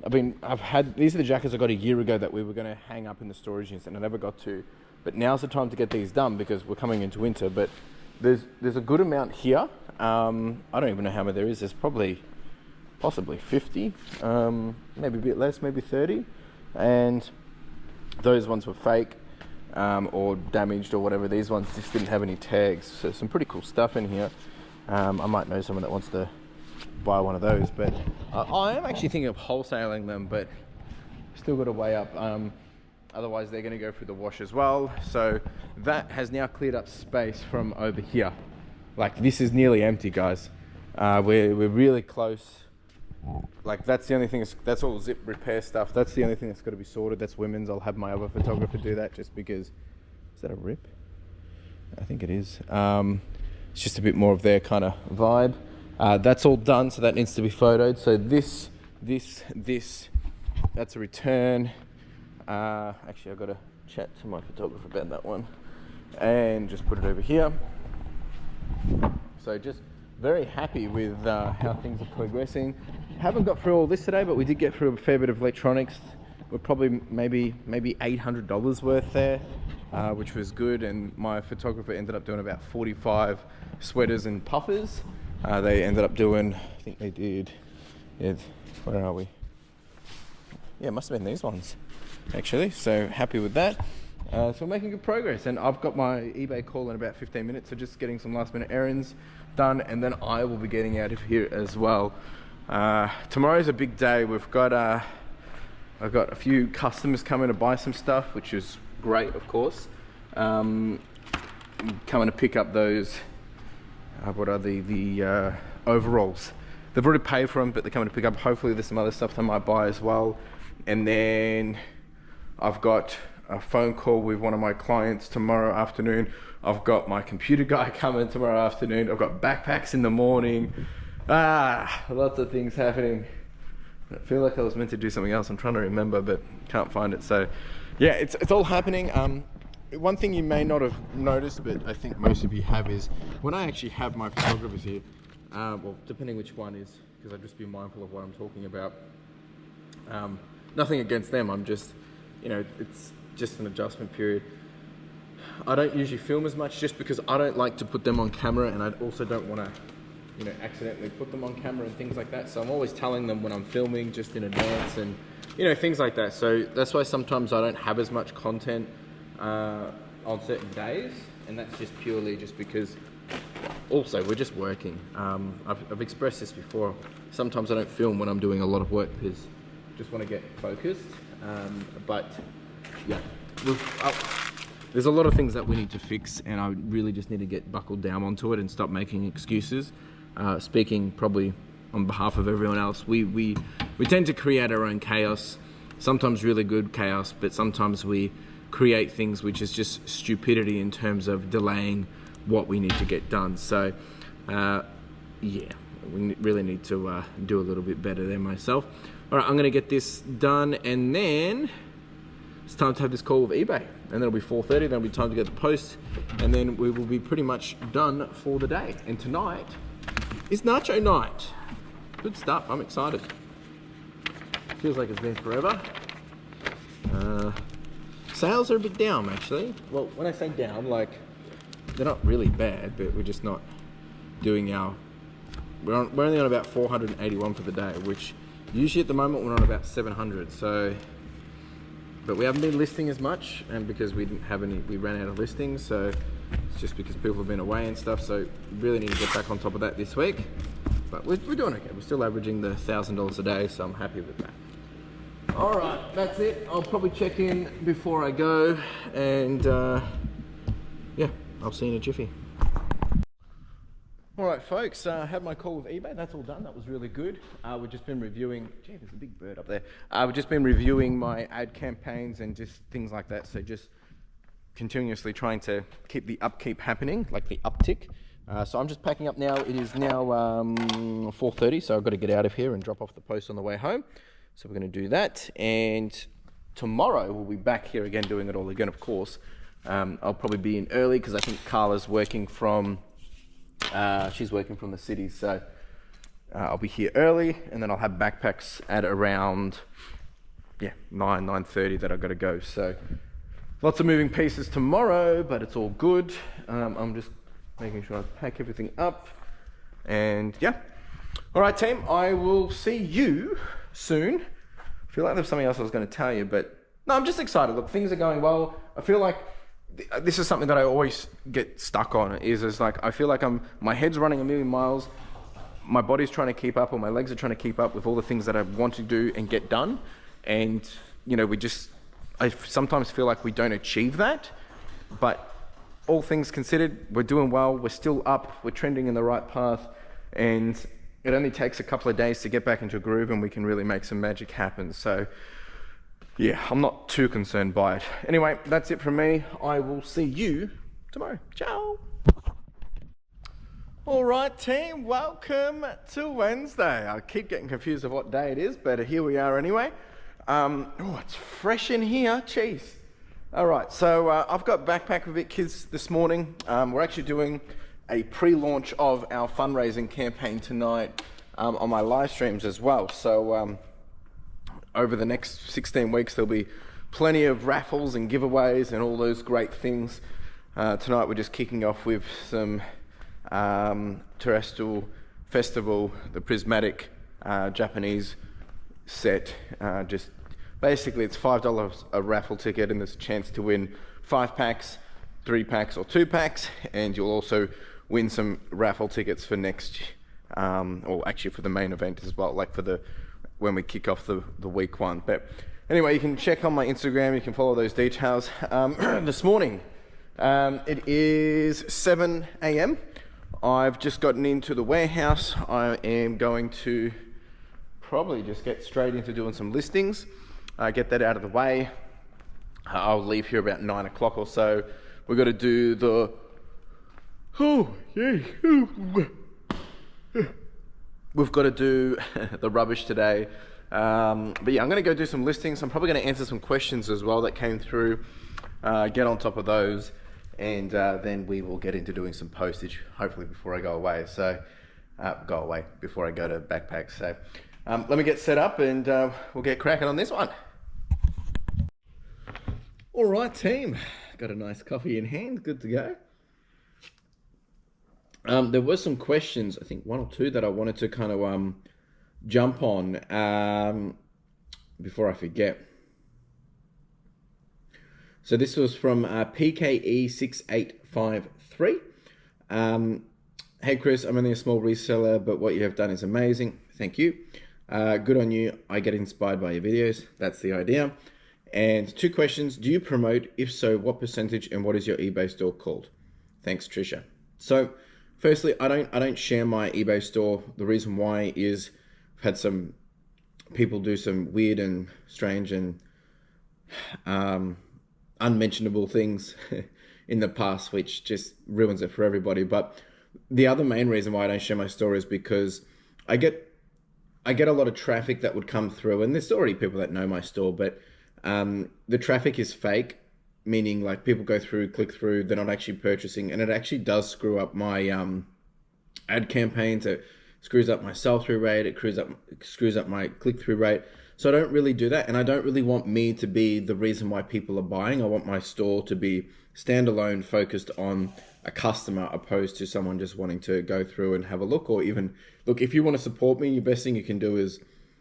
These are the jackets I got a year ago that we were going to hang up in the storage unit, and I never got to. But now's the time to get these done because we're coming into winter. But there's a good amount here. I don't even know how many there is. There's possibly 50, maybe a bit less, maybe 30. And those ones were fake. Or damaged or whatever. These ones just didn't have any tags, so some pretty cool stuff in here. I might know someone that wants to buy one of those, but I am actually thinking of wholesaling them, but still got to weigh up. Otherwise they're going to go through the wash as well. So that has now cleared up space from over here. Like, this is nearly empty, guys. We're really close. Like, that's the only thing, that's all zip repair stuff. That's the only thing that's got to be sorted. That's women's. I'll have my other photographer do that just because. Is that a rip? I think it is. It's just a bit more of their kind of vibe. That's all done, so that needs to be photoed. So this, that's a return. Actually, I've got to chat to my photographer about that one and just put it over here. So just very happy with how things are progressing. Haven't got through all this today, but we did get through a fair bit of electronics. We're probably maybe $800 worth there, which was good. And my photographer ended up doing about 45 sweaters and puffers. They ended up doing, I think they did, where are we? Yeah, it must have been these ones, actually. So happy with that. So we're making good progress, and I've got my eBay call in about 15 minutes, so just getting some last minute errands done, and then I will be getting out of here as well. Tomorrow's a big day. I've got a few customers coming to buy some stuff, which is great, of course. Coming to pick up those, what are the overalls. They've already paid for them, but they're coming to pick up. Hopefully there's some other stuff they might buy as well. And then I've got a phone call with one of my clients tomorrow afternoon. I've got my computer guy coming tomorrow afternoon. I've got backpacks in the morning. Lots of things happening. I feel like I was meant to do something else. I'm trying to remember, but can't find it. So yeah, it's all happening. One thing you may not have noticed, but I think most of you have, is when I actually have my photographers here, well, depending which one is, because I've just been mindful of what I'm talking about. Nothing against them. I'm just, it's just an adjustment period. I don't usually film as much just because I don't like to put them on camera, and I also don't want to accidentally put them on camera and things like that. So I'm always telling them when I'm filming just in advance and, things like that. So that's why sometimes I don't have as much content on certain days. And that's just purely just because also we're just working. I've expressed this before. Sometimes I don't film when I'm doing a lot of work because I just want to get focused. But yeah, there's a lot of things that we need to fix, and I really just need to get buckled down onto it and stop making excuses. Speaking probably on behalf of everyone else, we tend to create our own chaos, sometimes really good chaos, but sometimes we create things which is just stupidity in terms of delaying what we need to get done. So yeah, we really need to do a little bit better there myself. All right, I'm gonna get this done, and then it's time to have this call with eBay, and then it'll be 4:30, then it'll be time to get the post, and then we will be pretty much done for the day. And tonight is nacho night. Good stuff, I'm excited. Feels like it's been forever. Sales are a bit down, actually. Well, when I say down, like, they're not really bad, but we're just not doing our, we're only on about 481 for the day, which usually at the moment we're on about 700, so, but we haven't been listing as much, and because we didn't have any, we ran out of listings, so it's just because people have been away and stuff, so really need to get back on top of that this week. But we're doing okay. We're still averaging the $1,000 a day, so I'm happy with that. All right, that's it. I'll probably check in before I go, and yeah, I'll see you in a jiffy. All right, folks, had my call with eBay. That's all done. That was really good. We've just been reviewing, gee, there's a big bird up there. We've just been reviewing my ad campaigns and just things like that. So just continuously trying to keep the upkeep happening, like the uptick. So I'm just packing up now. It is now 4:30, so I've got to get out of here and drop off the post on the way home. So we're going to do that. And tomorrow we'll be back here again doing it all again, of course. I'll probably be in early because I think Carla's working from... she's working from the city, so I'll be here early, and then I'll have backpacks at around 9:30 that I've got to go. So lots of moving pieces tomorrow, but it's all good. I'm just making sure I pack everything up, and yeah. All right, team, I will see you soon. I feel like there's something else I was going to tell you, but no, I'm just excited. Look, things are going well. I feel like this is something that I always get stuck on, is like, I feel like my head's running a million miles, my body's trying to keep up, or my legs are trying to keep up with all the things that I want to do and get done. And, you know, I sometimes feel like we don't achieve that, but all things considered, we're doing well, we're still up, we're trending in the right path, and it only takes a couple of days to get back into a groove and we can really make some magic happen. So yeah, I'm not too concerned by it. Anyway, that's it from me. I will see you tomorrow. Ciao. All right, team, welcome to Wednesday. I keep getting confused of what day it is, but here we are anyway. Oh, it's fresh in here, jeez. All right, so I've got Backpack with It Kids this morning. We're actually doing a pre-launch of our fundraising campaign tonight on my live streams as well. So over the next 16 weeks, there'll be plenty of raffles and giveaways and all those great things. Tonight, we're just kicking off with some terrestrial festival, the prismatic Japanese set. Just basically, it's $5 a raffle ticket, and there's a chance to win 5 packs, 3 packs, or 2 packs, and you'll also win some raffle tickets for next, or actually for the main event as well, like for when we kick off the week one. But anyway, you can check on my Instagram, you can follow those details. This morning, it is 7 a.m. I've just gotten into the warehouse. I am going to probably just get straight into doing some listings, get that out of the way. I'll leave here about 9 o'clock or so. We've got to do the... We've got to do the rubbish today. But yeah, I'm going to go do some listings. I'm probably going to answer some questions as well that came through, get on top of those, and then we will get into doing some postage, hopefully before I go away. So, before I go to Backpack. So, let me get set up and we'll get cracking on this one. All right, team. Got a nice coffee in hand, good to go. There were some questions, I think 1 or 2, that I wanted to kind of jump on before I forget. So this was from PKE6853. Hey Chris, I'm only a small reseller, but what you have done is amazing. Thank you. Good on you. I get inspired by your videos. That's the idea. And 2 questions. Do you promote? If so, what percentage, and what is your eBay store called? Thanks, Trisha. So firstly, I don't share my eBay store. The reason why is I've had some people do some weird and strange and unmentionable things in the past, which just ruins it for everybody. But the other main reason why I don't share my store is because I get a lot of traffic that would come through, and there's already people that know my store, but the traffic is fake, meaning like people go through, click through, they're not actually purchasing, and it actually does screw up my ad campaigns. It screws up my sell-through rate, it screws up my click-through rate. So I don't really do that, and I don't really want me to be the reason why people are buying. I want my store to be standalone, focused on a customer, opposed to someone just wanting to go through and have a look. Or even, look, if you want to support me, the best thing you can do is,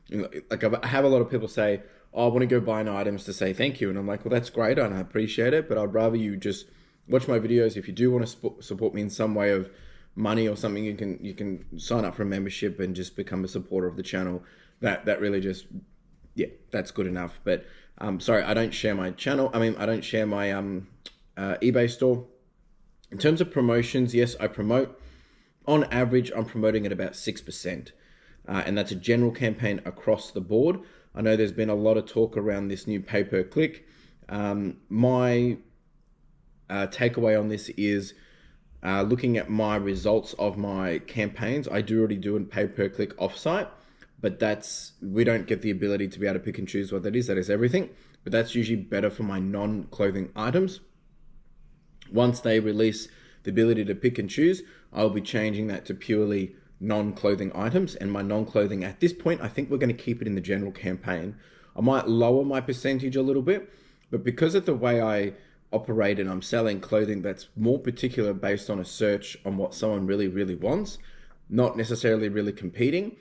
you know, like I have a lot of people say, oh, I want to go buy an items to say thank you. And I'm like, well, that's great, and I appreciate it, but I'd rather you just watch my videos. If you do want to support me in some way of money or something, you can sign up for a membership and just become a supporter of the channel. That really just yeah, that's good enough. But sorry, I don't share my channel. I mean, I don't share my eBay store. In terms of promotions, yes, I promote. On average, I'm promoting at about 6%. And that's a general campaign across the board. I know there's been a lot of talk around this new pay-per-click. My takeaway on this is looking at my results of my campaigns. I do already do a pay-per-click offsite, but we don't get the ability to be able to pick and choose what that is. That is everything. But that's usually better for my non-clothing items. Once they release the ability to pick and choose, I'll be changing that to purely non-clothing items. And my non-clothing at this point, I think we're going to keep it in the general campaign. I might lower my percentage a little bit, but because of the way I operate and I'm selling clothing that's more particular based on a search on what someone really, really wants, not necessarily really competing,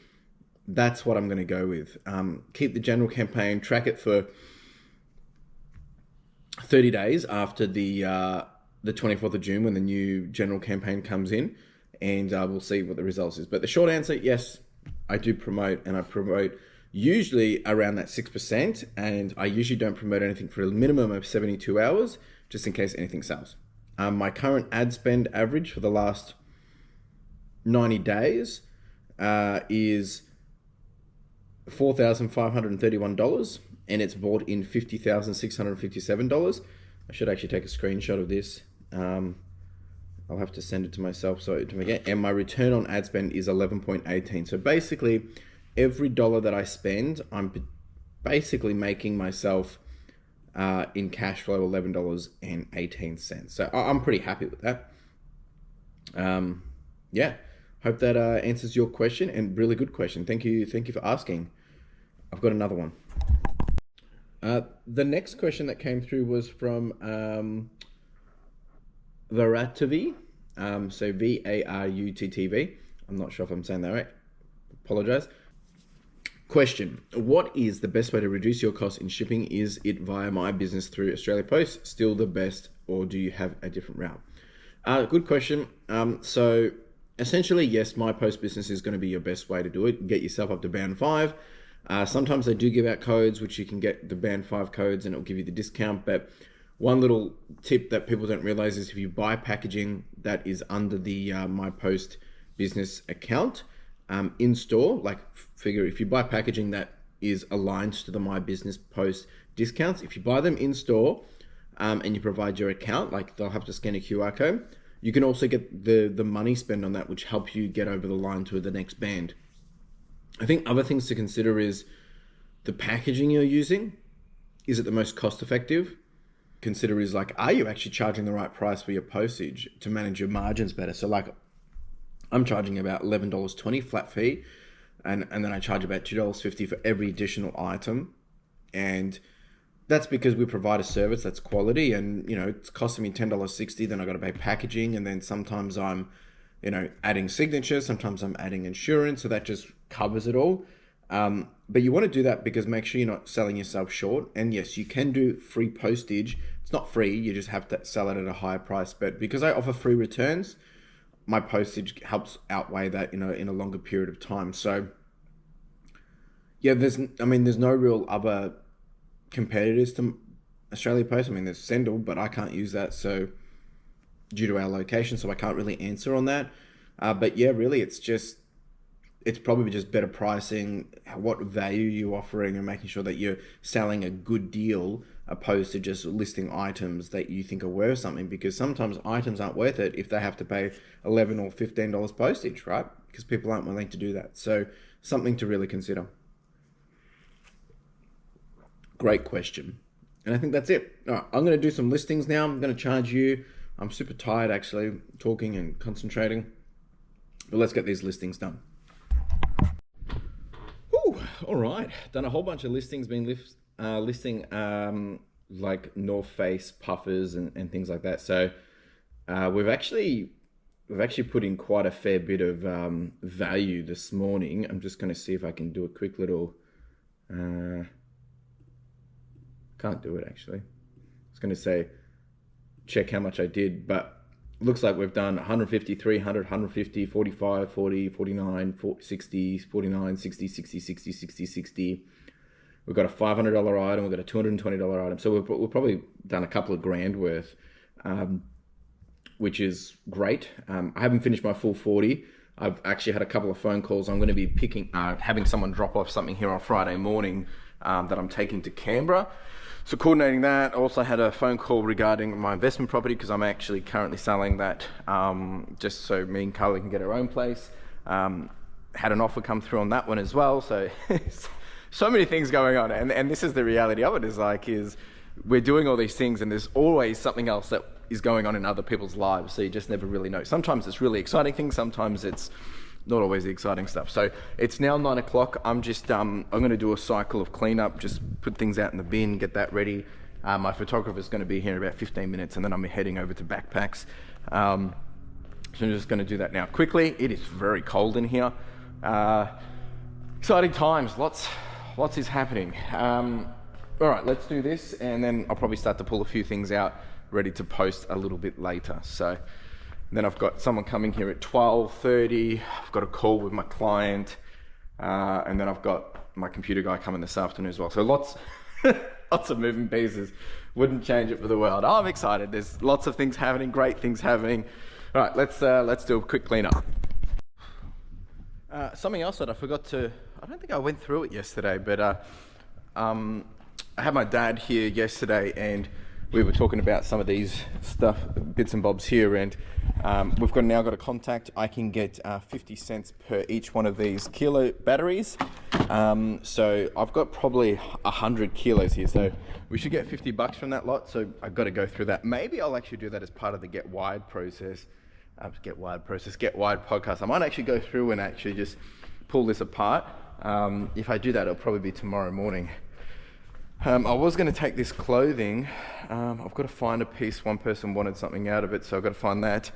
that's what I'm going to go with. Keep the general campaign, track it for 30 days after the 24th of June when the new general campaign comes in, and we'll see what the results is. But the short answer, yes, I do promote, and I promote usually around that 6%, and I usually don't promote anything for a minimum of 72 hours, just in case anything sells. My current ad spend average for the last 90 days is $4,531, and it's bought in $50,657. I should actually take a screenshot of this. I'll have to send it to myself so to forget. And my return on ad spend is 11.18. So basically, every dollar that I spend, I'm basically making myself in cash flow $11.18. So I'm pretty happy with that. Yeah, hope that answers your question, and really good question. Thank you for asking. I've got another one. The next question that came through was from Varutv, so VARUTTV. I'm not sure if I'm saying that right. Apologize. Question: what is the best way to reduce your cost in shipping? Is it via my business through Australia Post still the best, or do you have a different route? Good question. So essentially, yes, my post business is going to be your best way to do it. Get yourself up to band 5. Sometimes they do give out codes, which you can get the band 5 codes and it'll give you the discount. But one little tip that people don't realize is if you buy packaging that is under the My Post business account in store, like figure if you buy packaging that is aligned to the My Business Post discounts, if you buy them in store and you provide your account, like they'll have to scan a QR code, you can also get the money spent on that, which helps you get over the line to the next band. I think other things to consider is the packaging you're using. Is it the most cost effective? Consider is like, are you actually charging the right price for your postage to manage your margins better? So like I'm charging about $11.20 flat fee, and then I charge about $2.50 for every additional item. And that's because we provide a service that's quality, and it's costing me $10.60, then I got to pay packaging, and then sometimes I'm adding signatures, sometimes I'm adding insurance, so that just covers it all. But you want to do that because make sure you're not selling yourself short. And yes, you can do free postage. It's not free, you just have to sell it at a higher price. But because I offer free returns, my postage helps outweigh that in a longer period of time. So yeah, there's no real other competitors to Australia Post. There's Sendle, but I can't use that, so due to our location, so I can't really answer on that. But yeah, really, it's probably just better pricing, what value you're offering, and making sure that you're selling a good deal opposed to just listing items that you think are worth something, because sometimes items aren't worth it if they have to pay $11 or $15 postage, right? Because people aren't willing to do that. So something to really consider. Great question. And I think that's it. All right, I'm going to do some listings now. I'm going to charge you. I'm super tired actually, talking and concentrating. But let's get these listings done. All right, done a whole bunch of listings, been listing like North Face puffers and things like that. So we've actually put in quite a fair bit of value this morning. I'm just going to see if I can do a quick little. Can't do it actually. I was going to say check how much I did, but looks like we've done 150, 300, 150, 45, 40, 49, 40, 60, 49, 60, 60, 60, 60, 60, We've got a $500 item, we've got a $220 item. So we've probably done a couple of grand worth, which is great. I haven't finished my full 40. I've actually had a couple of phone calls. I'm going to be having someone drop off something here on Friday morning that I'm taking to Canberra. So coordinating that. Also had a phone call regarding my investment property because I'm actually currently selling that just so me and Carly can get our own place. Had an offer come through on that one as well. So so many things going on, and this is the reality of it, is we're doing all these things and there's always something else that is going on in other people's lives, so you just never really know. Sometimes it's really exciting things, sometimes it's not always the exciting stuff. So it's now 9 o'clock. I'm just I'm going to do a cycle of cleanup, just put things out in the bin, get that ready. My photographer's going to be here in about 15 minutes, and then I'm heading over to Backpacks. So I'm just going to do that now quickly. It is very cold in here. Exciting times, lots is happening. All right, let's do this, and then I'll probably start to pull a few things out ready to post a little bit later. So then I've got someone coming here at 12:30. I've got a call with my client, and then I've got my computer guy coming this afternoon as well. So lots of moving pieces. Wouldn't change it for the world. I'm excited. There's lots of things happening, great things happening. All right, let's do a quick cleanup. Something else that I forgot to, I don't think I went through it yesterday, but I had my dad here yesterday and we were talking about some of these stuff, bits and bobs here, and we've now got a contact. I can get 50 cents per each one of these kilo batteries. So I've got probably 100 kilos here, so we should get 50 bucks from that lot. So I've got to go through that. Maybe I'll actually do that as part of the Get Wired process. Get Wired podcast. I might actually go through and actually just pull this apart. If I do that, it'll probably be tomorrow morning. I was going to take this clothing. I've got to find a piece. One person wanted something out of it, so I've got to find that.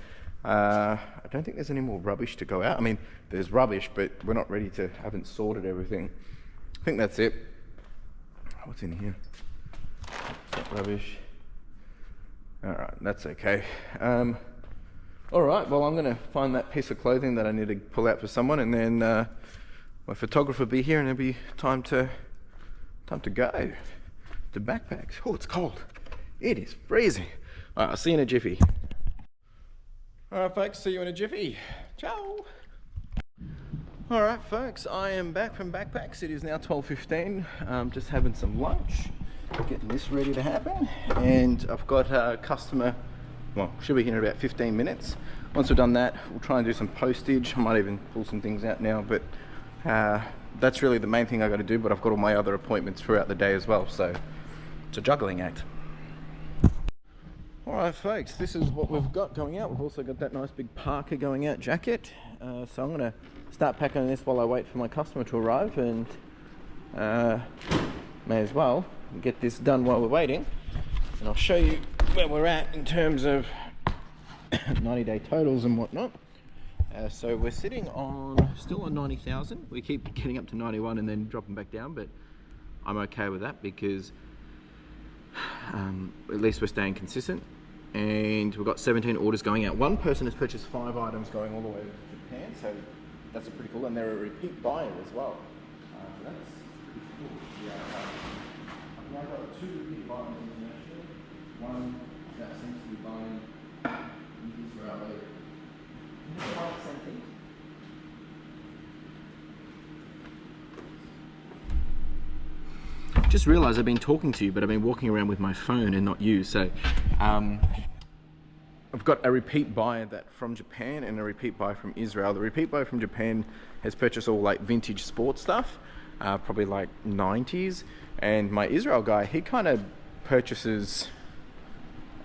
I don't think there's any more rubbish to go out. I mean, there's rubbish, but we're not ready to, haven't sorted everything. I think that's it. What's in here? It's not rubbish. All right, that's okay. All right, well, I'm going to find that piece of clothing that I need to pull out for someone, and then my photographer will be here, and it'll be time to go to Backpacks. Oh, it's cold. It is freezing. All right, I'll see you in a jiffy. All right, folks, see you in a jiffy. Ciao. All right, folks, I am back from Backpacks. It is now 12:15. Just having some lunch, getting this ready to happen, and I've got a customer. Well, should be here in about 15 minutes. Once we've done that, we'll try and do some postage. I might even pull some things out now, but that's really the main thing I got to do. But I've got all my other appointments throughout the day as well, so it's a juggling act. All right, folks, this is what we've got going out. We've also got that nice big Parker going out jacket. So I'm going to start packing this while I wait for my customer to arrive, and may as well get this done while we're waiting. And I'll show you where we're at in terms of 90-day totals and whatnot. So we're sitting on, still on 90,000. We keep getting up to 91 and then dropping back down, but I'm okay with that because at least we're staying consistent. And we've got 17 orders going out. One person has purchased 5 items going all the way to Japan, so that's pretty cool. And they're a repeat buyer as well. So that's pretty cool. Yeah, I've now got 2 repeat buyers internationally. One that seems to be buying Israel. Can you buy the same thing? Just realised I've been talking to you, but I've been walking around with my phone and not you. So I've got a repeat buyer from Japan and a repeat buyer from Israel. The repeat buyer from Japan has purchased all like vintage sports stuff, probably like 90s. And my Israel guy, he kind of purchases,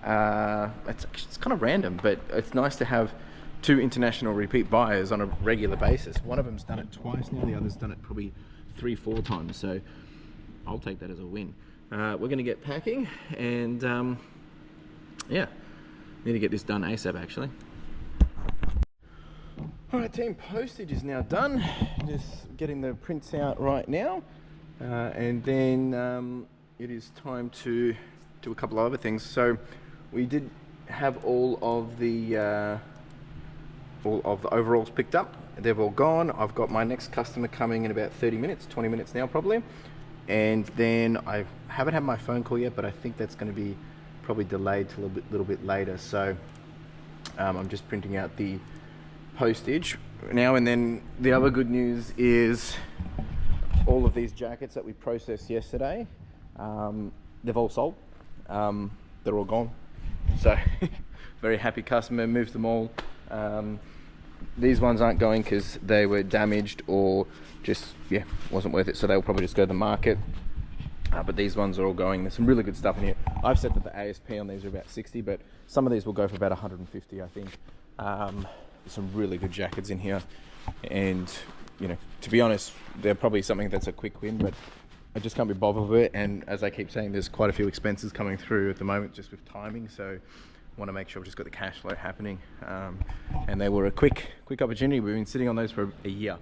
it's kind of random, but it's nice to have 2 international repeat buyers on a regular basis. One of them's done it twice now, the other's done it probably 3-4 times. So I'll take that as a win. We're going to get packing, and yeah, need to get this done ASAP actually. All right, team, postage is now done. Just getting the prints out right now, and then it is time to do a couple of other things. So we did have all of the overalls picked up. They've all gone. I've got my next customer coming in about 30 minutes, 20 minutes now probably. And then I haven't had my phone call yet, but I think that's going to be probably delayed till a little bit later. So I'm just printing out the postage now. And then the other good news is all of these jackets that we processed yesterday, they've all sold. They're all gone. So very happy customer, moved them all. These ones aren't going because they were damaged or just, yeah, wasn't worth it. So they'll probably just go to the market. But these ones are all going. There's some really good stuff in here. I've said that the ASP on these are about 60, but some of these will go for about 150, I think. There's some really good jackets in here. And, you know, to be honest, they're probably something that's a quick win, but I just can't be bothered with it. And as I keep saying, there's quite a few expenses coming through at the moment just with timing. So I want to make sure I've just got the cash flow happening. And they were a quick opportunity. We've been sitting on those for a year.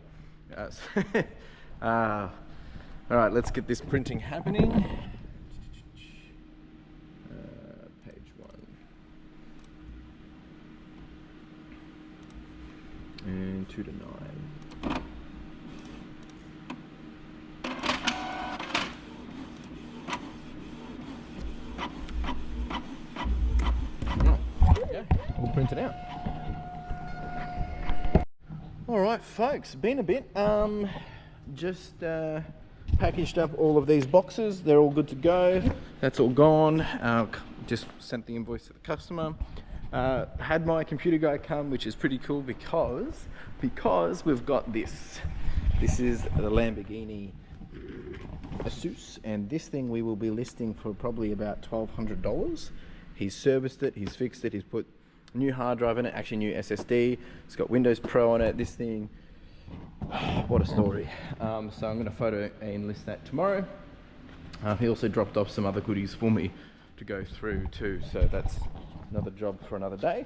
All right, let's get this printing happening. Page 1. And 2 to 9. We'll print it out. All right, folks, been a bit. Just packaged up all of these boxes. They're all good to go. That's all gone. Just sent the invoice to the customer. Had my computer guy come, which is pretty cool because we've got this. This is the Lamborghini Asus, and this thing we will be listing for probably about $1,200. He's serviced it, he's fixed it, he's put a new hard drive in it, actually new SSD. It's got Windows Pro on it. This thing, what a story. So I'm going to photo and list that tomorrow. He also dropped off some other goodies for me to go through too, so that's another job for another day.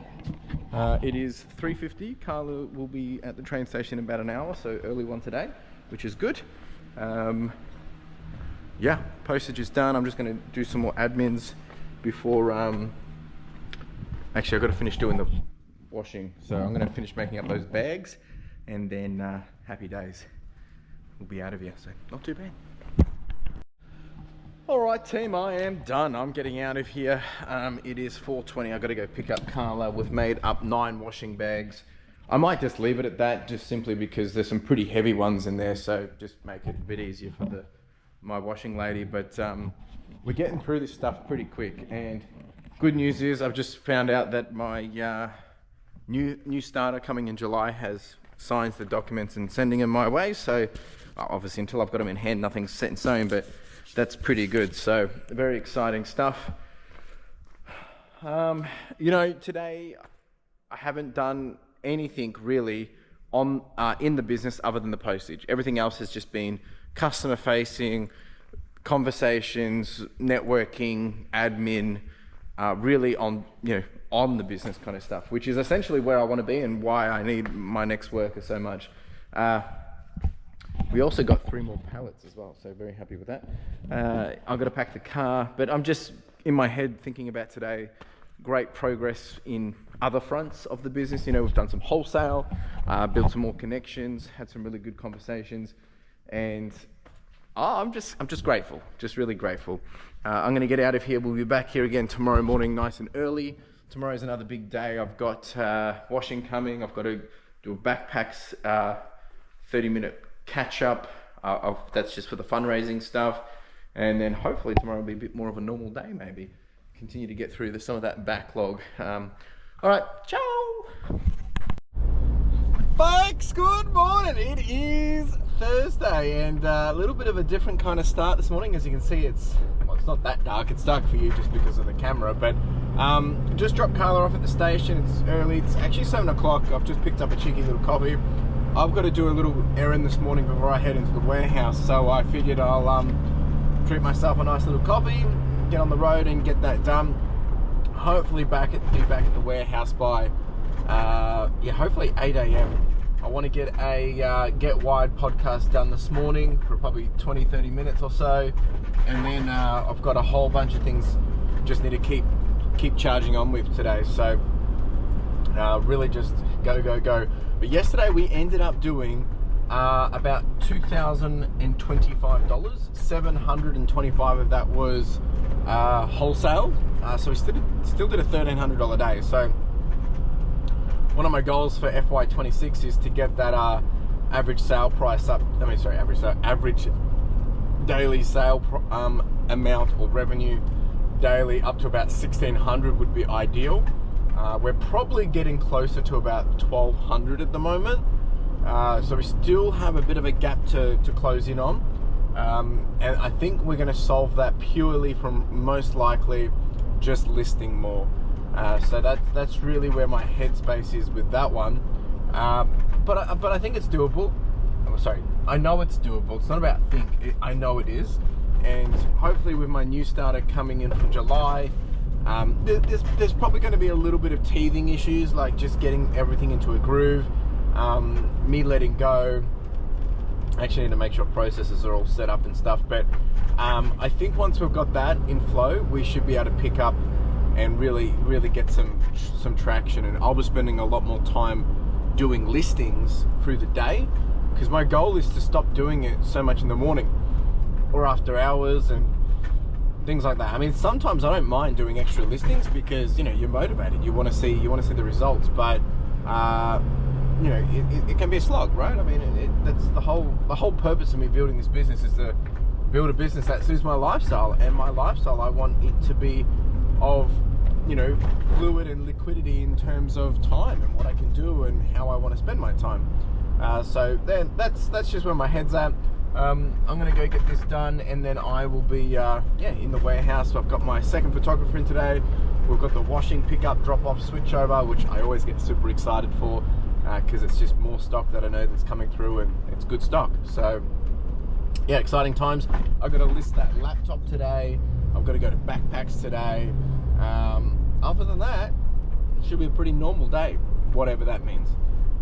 It is 3:50. Carla will be at the train station in about an hour, so early one today, which is good. Yeah, postage is done. I'm just going to do some more admins before actually I've got to finish doing the washing, so I'm going to finish making up those bags, and then happy days, we'll be out of here, so not too bad. All right, team, I am done. I'm getting out of here. It is 4:20. I've got to go pick up Carla. We've made up 9 washing bags. I might just leave it at that, just simply because there's some pretty heavy ones in there, so just make it a bit easier for my washing lady. But we're getting through this stuff pretty quick, and good news is I've just found out that my new starter coming in July has signed the documents and sending them my way. So obviously until I've got them in hand, nothing's set in stone, but that's pretty good. So very exciting stuff. You know, today I haven't done anything really on in the business other than the postage. Everything else has just been customer facing, conversations, networking, admin, really on, you know, on the business kind of stuff, which is essentially where I want to be and why I need my next worker so much. We also got 3 more pallets as well, so very happy with that. I've got to pack the car, but I'm just in my head thinking about today, great progress in other fronts of the business. You know, we've done some wholesale, built some more connections, had some really good conversations, and I'm just grateful, just really grateful. I'm going to get out of here. We'll be back here again tomorrow morning, nice and early. Tomorrow's another big day. I've got washing coming. I've got to do a backpacks 30-minute catch up. That's just for the fundraising stuff. And then hopefully tomorrow will be a bit more of a normal day, maybe. Continue to get through some of that backlog. All right, ciao. Folks, good morning. It is Thursday, and a little bit of a different kind of start this morning. As you can see, it's not that dark. It's dark for you just because of the camera, but just dropped Carla off at the station. It's early. It's actually 7 o'clock. I've just picked up a cheeky little coffee. I've got to do a little errand this morning before I head into the warehouse, so I figured I'll treat myself a nice little coffee, get on the road and get that done. Hopefully be back at the warehouse by yeah, hopefully 8 a.m. I want to get a Get Wired podcast done this morning for probably 20-30 minutes or so, and then I've got a whole bunch of things just need to keep charging on with today. So really just go. But yesterday we ended up doing about $2,025. 725 of that was wholesale. So we still did a $1,300 day. So one of my goals for FY26 is to get that average sale price up. Average daily sale amount or revenue daily up to about 1,600 would be ideal. We're probably getting closer to about 1,200 at the moment. So we still have a bit of a gap to close in on. And I think we're going to solve that purely from most likely just listing more. So that's really where my headspace is with that one. But I think it's doable. I know it's doable. It's not about think. I know it is. And hopefully with my new starter coming in for July, there's probably going to be a little bit of teething issues, like just getting everything into a groove, me letting go. I actually need to make sure processes are all set up and stuff, but I think once we've got that in flow, we should be able to pick up and really get some traction. And I'll be spending a lot more time doing listings through the day, because my goal is to stop doing it so much in the morning or after hours and things like that. I mean, sometimes I don't mind doing extra listings because, you know, you're motivated, you want to see the results, but you know, it can be a slog, right? I mean, that's the whole purpose of me building this business, is to build a business that suits my lifestyle. And my lifestyle, I want it to be of, you know, fluid and liquidity in terms of time and what I can do and how I want to spend my time. So then that's just where my head's at. I'm gonna go get this done, and then I will be in the warehouse. So I've got my second photographer in today. We've got the washing, pickup, drop off, switch over, which I always get super excited for, because it's just more stock that I know that's coming through, and it's good stock. So yeah, exciting times. I've got to list that laptop today. I've got to go to backpacks today. Other than that, it should be a pretty normal day, whatever that means.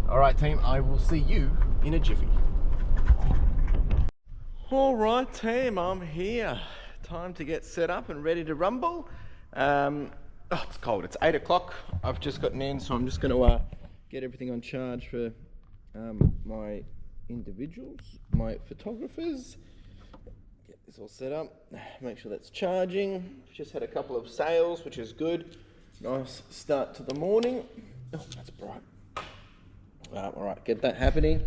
All right, team, I will see you in a jiffy. All right, team, I'm here. Time to get set up and ready to rumble. It's cold. It's 8 o'clock. I've just gotten in, so I'm just going to get everything on charge for my individuals, my photographers. Get this all set up. Make sure that's charging. Just had a couple of sales, which is good. Nice start to the morning. Oh, that's bright. All right, get that happening.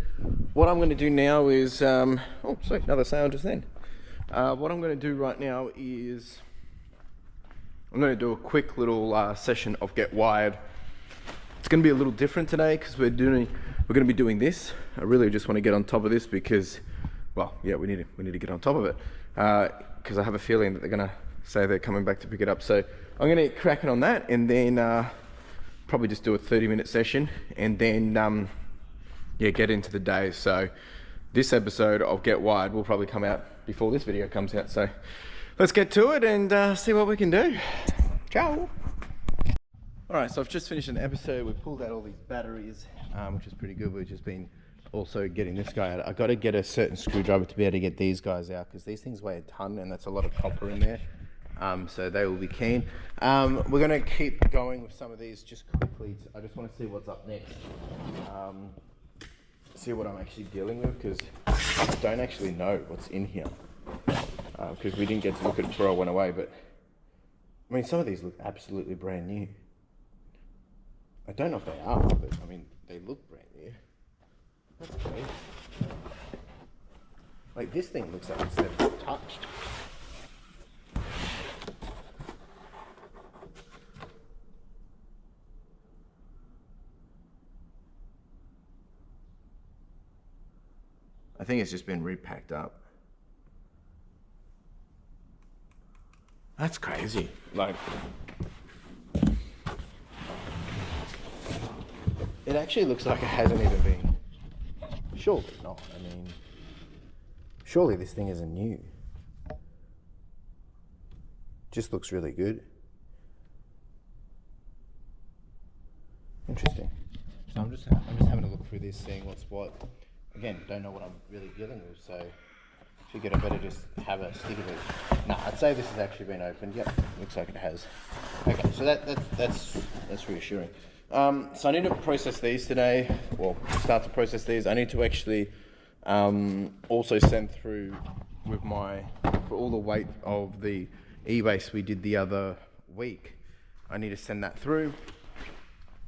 What I'm going to do now is, sorry, another sale just then. What I'm going to do right now is, I'm going to do a quick little session of Get Wired. It's going to be a little different today because we're going to be doing this. I really just want to get on top of this because, well, yeah, we need to get on top of it, because I have a feeling that they're going to say they're coming back to pick it up. So I'm going to get cracking on that, and then probably just do a 30-minute session, and then get into the day. So this episode of Get Wired will probably come out before this video comes out. So let's get to it and see what we can do. Ciao. All right, so I've just finished an episode. We pulled out all these batteries, which is pretty good. We've just been also getting this guy out. I got to get a certain screwdriver to be able to get these guys out, because these things weigh a ton, and that's a lot of copper in there. So they will be keen. We're going to keep going with some of these just quickly. I just want to see what's up next. See what I'm actually dealing with, because I don't actually know what's in here. Because we didn't get to look at it before I went away. But I mean, some of these look absolutely brand new. I don't know if they are, but I mean, they look brand new. That's crazy. Like, this thing looks like it's never touched. I think it's just been repacked up. That's crazy. Like, it actually looks like it hasn't even been. Surely not. I mean, surely this thing isn't new. Just looks really good. Interesting. So I'm just having a look through this, seeing what's what. Again, don't know what I'm really dealing with, so figured I better just have a stick of it. Nah, I'd say this has actually been opened. Yep, looks like it has. Okay, so that's reassuring. So I need to process these today, or start to process these. I need to actually Also sent through with for all the weight of the eBay we did the other week. I need to send that through.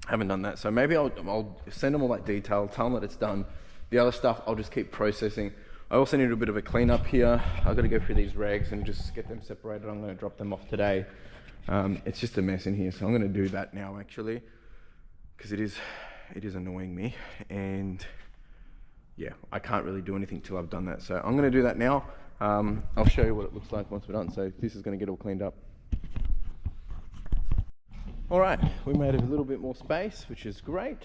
Haven't done that, so maybe I'll send them all that detail, tell them that it's done. The other stuff I'll just keep processing. I also need a bit of a cleanup here. I've got to go through these rags and just get them separated. I'm going to drop them off today. It's just a mess in here, so I'm going to do that now actually, because it is annoying me, and yeah, I can't really do anything till I've done that. So I'm going to do that now. I'll show you what it looks like once we're done. So this is going to get all cleaned up. All right, we made a little bit more space, which is great.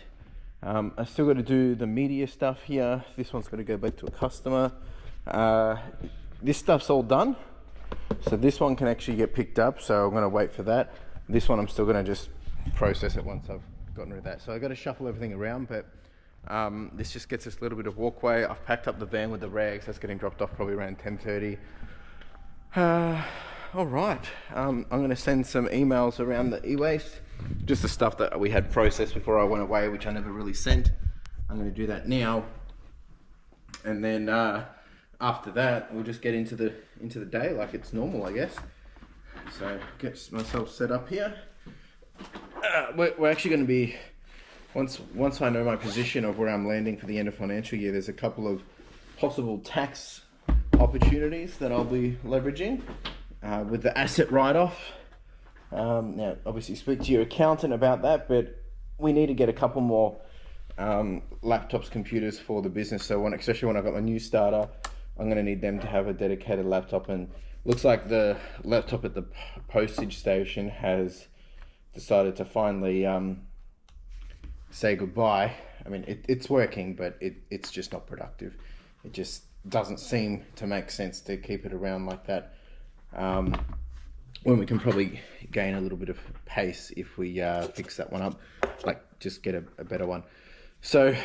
I still got to do the media stuff here. This one's got to go back to a customer. This stuff's all done, so this one can actually get picked up, so I'm going to wait for that. This one I'm still going to just process it once I've gotten rid of that. So I've got to shuffle everything around, but this just gets us a little bit of walkway. I've packed up the van with the rags. That's getting dropped off probably around 10:30. All right, I'm going to send some emails around the e-waste, just the stuff that we had processed before I went away, which I never really sent. I'm going to do that now, and then after that we'll just get into the day like it's normal, I guess. So get myself set up here. We're actually going to be, once I know my position of where I'm landing for the end of financial year, there's a couple of possible tax opportunities that I'll be leveraging with the asset write-off. Now obviously speak to your accountant about that, but we need to get a couple more laptops, computers for the business. So especially when I got my new starter, I'm going to need them to have a dedicated laptop, and looks like the laptop at the postage station has decided to finally say goodbye. I mean, it's working, but it's just not productive. It just doesn't seem to make sense to keep it around like that, when we can probably gain a little bit of pace if we fix that one up, like just get a better one. So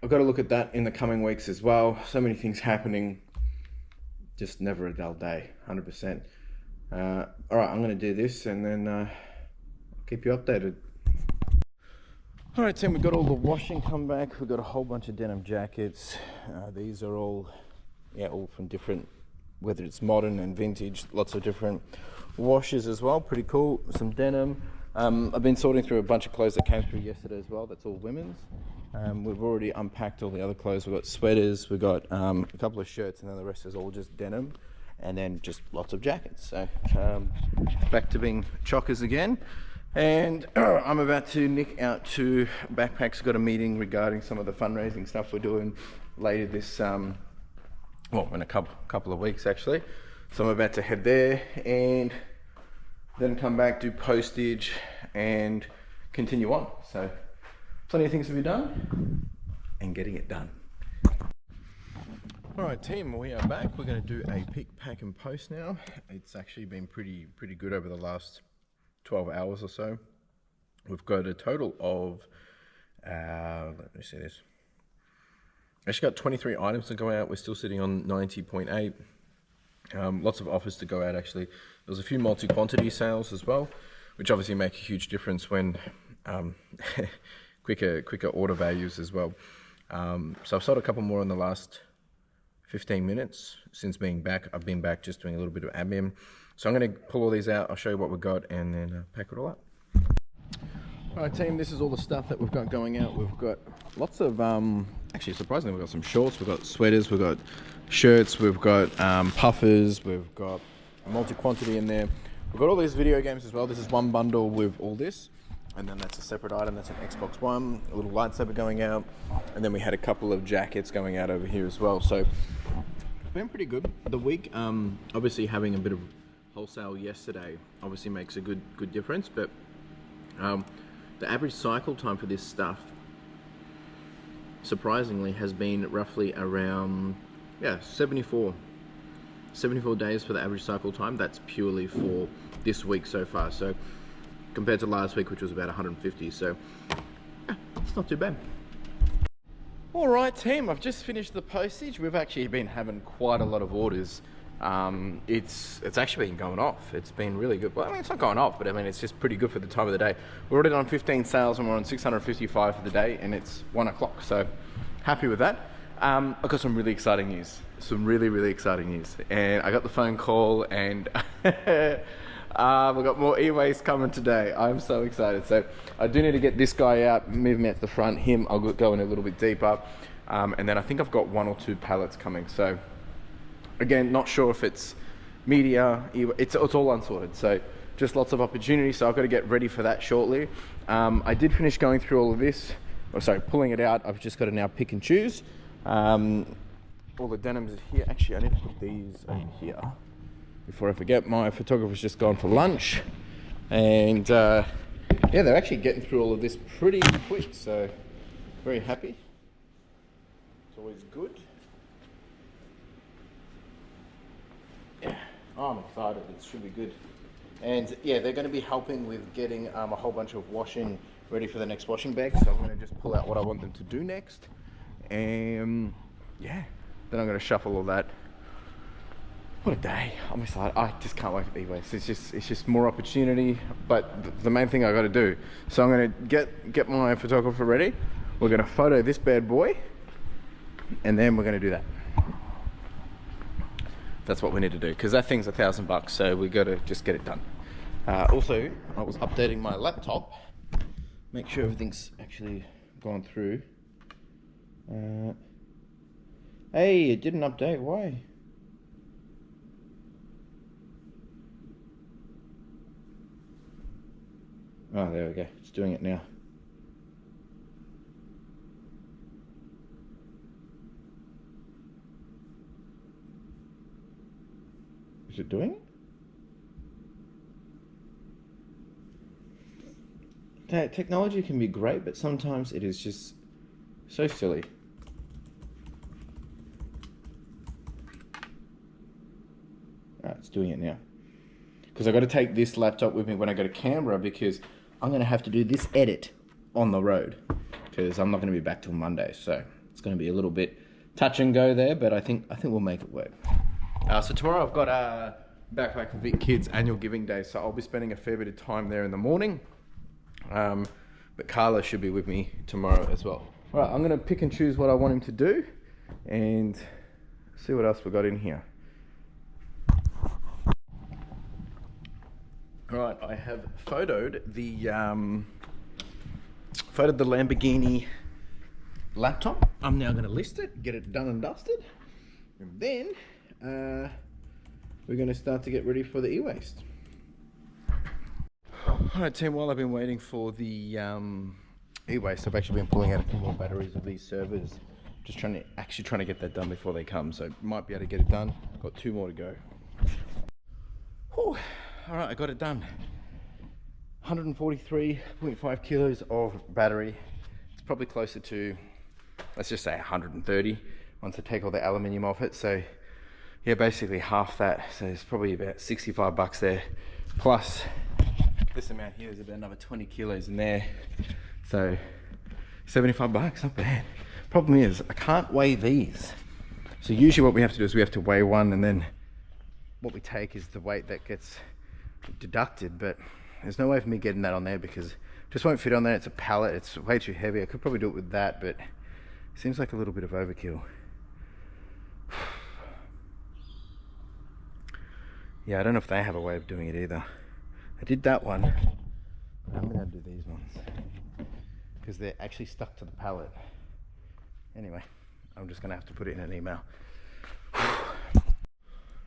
I've got to look at that in the coming weeks as well. So many things happening, just never a dull day, 100%. All right, I'm going to do this and then keep you updated. All right, Tim, we've got all the washing come back. We've got a whole bunch of denim jackets. These are all from different, whether it's modern and vintage, lots of different washes as well. Pretty cool. Some denim. I've been sorting through a bunch of clothes that came through yesterday as well. That's all women's. We've already unpacked all the other clothes. We've got sweaters, we've got a couple of shirts, and then the rest is all just denim, and then just lots of jackets. So back to being chockers again. And I'm about to nick out to Backpacks. Got a meeting regarding some of the fundraising stuff we're doing later this, in a couple of weeks actually. So I'm about to head there and then come back, do postage and continue on. So plenty of things to be done and getting it done. All right, team, we are back. We're going to do a pick, pack and post now. It's actually been pretty good over the last 12 hours or so. We've got a total of, let me see this. Actually got 23 items to go out. We're still sitting on 90.8. Lots of offers to go out actually. There was a few multi-quantity sales as well, which obviously make a huge difference when quicker order values as well. So I've sold a couple more in the last 15 minutes since being back. I've been back just doing a little bit of admin. So I'm going to pull all these out. I'll show you what we've got and then pack it all up. All right, team, this is all the stuff that we've got going out. We've got lots of, actually surprisingly, we've got some shorts, we've got sweaters, we've got shirts, we've got puffers, we've got multi-quantity in there. We've got all these video games as well. This is one bundle with all this. And then that's a separate item. That's an Xbox One, a little lightsaber going out. And then we had a couple of jackets going out over here as well. So it's been pretty good. The week, obviously having a bit of wholesale yesterday obviously makes a good difference. But the average cycle time for this stuff, surprisingly, has been roughly around 74 days for the average cycle time. That's purely for this week so far. So compared to last week, which was about 150. So yeah, it's not too bad. All right, team, I've just finished the postage. We've actually been having quite a lot of orders. It's actually been going off. It's been really good. Well, I mean, it's not going off, but I mean, it's just pretty good for the time of the day. We're already on 15 sales and we're on 655 for the day, and it's 1 o'clock. So happy with that. I got some really exciting news. Some really exciting news. And I got the phone call and we got more e-waste coming today. I'm so excited. So I do need to get this guy out, move him out to the front. Him, I'll go in a little bit deeper. And then I think I've got 1 or 2 pallets coming. So again, not sure if it's media, it's all unsorted. So just lots of opportunity. So I've got to get ready for that shortly. I did finish going through all of this. Oh, sorry, pulling it out. I've just got to now pick and choose. All the denims are here. Actually, I need to put these over here before I forget. My photographer's just gone for lunch, and yeah, they're actually getting through all of this pretty quick, so very happy. It's always good. Yeah, oh, I'm excited. It should be good. And yeah, they're going to be helping with getting a whole bunch of washing ready for the next washing bag. So I'm going to just pull out what I want them to do next. And yeah, then I'm going to shuffle all that. What a day. I'm excited. I just can't wait for the e-waste. It's just more opportunity, but the main thing I got to do. So I'm going to get my photographer ready. We're going to photo this bad boy, and then we're going to do that. That's what we need to do, because that thing's $1,000, so we got to just get it done. Also, I was updating my laptop, make sure everything's actually gone through. Hey, it didn't update. Why? Oh, there we go. It's doing it now. Is it doing it? Technology can be great, but sometimes it is just so silly. It's doing it now. Because I've got to take this laptop with me when I go to Canberra, because I'm going to have to do this edit on the road, because I'm not going to be back till Monday. So it's going to be a little bit touch and go there, but I think we'll make it work. So tomorrow I've got a Backpack for Vic Kids annual giving day, so I'll be spending a fair bit of time there in the morning. But Carla should be with me tomorrow as well. All right, I'm going to pick and choose what I want him to do and see what else we got in here. All right, I have photoed the Lamborghini laptop. I'm now going to list it, get it done and dusted, and then we're going to start to get ready for the e-waste. All right, team, while I've been waiting for the e-waste, I've actually been pulling out a few more batteries of these servers. Just trying to get that done before they come, so might be able to get it done. Got 2 more to go. Whew. All right, I got it done. 143.5 kilos of battery. It's probably closer to, let's just say 130 once I take all the aluminium off it. So yeah, basically half that. So it's probably about $65 there. Plus this amount here is about another 20 kilos in there. So $75, not bad. Problem is, I can't weigh these. So usually what we have to do is we have to weigh one, and then what we take is the weight that gets deducted, but there's no way for me getting that on there because it just won't fit on there. It's a pallet, it's way too heavy. I could probably do it with that, but it seems like a little bit of overkill. Yeah, I don't know if they have a way of doing it either. I did that one, but I'm gonna do these ones because they're actually stuck to the pallet. Anyway, I'm just gonna have to put it in an email.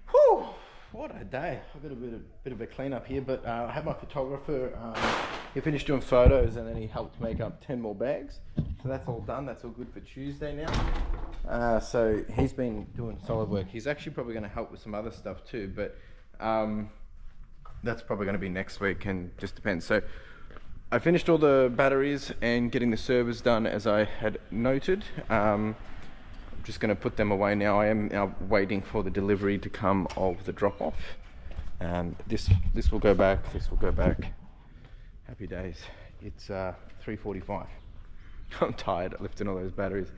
Whew, what a day. I've got a bit of a clean up here, but I had my photographer, he finished doing photos and then he helped make up 10 more bags. So that's all done, that's all good for Tuesday now. So he's been doing solid work. He's actually probably gonna help with some other stuff too, but that's probably gonna be next week and just depends. So I finished all the batteries and getting the servers done as I had noted. I'm just going to put them away now. I am now waiting for the delivery to come of the drop-off. This will go back, this will go back. Happy days. It's 3:45. I'm tired of lifting all those batteries.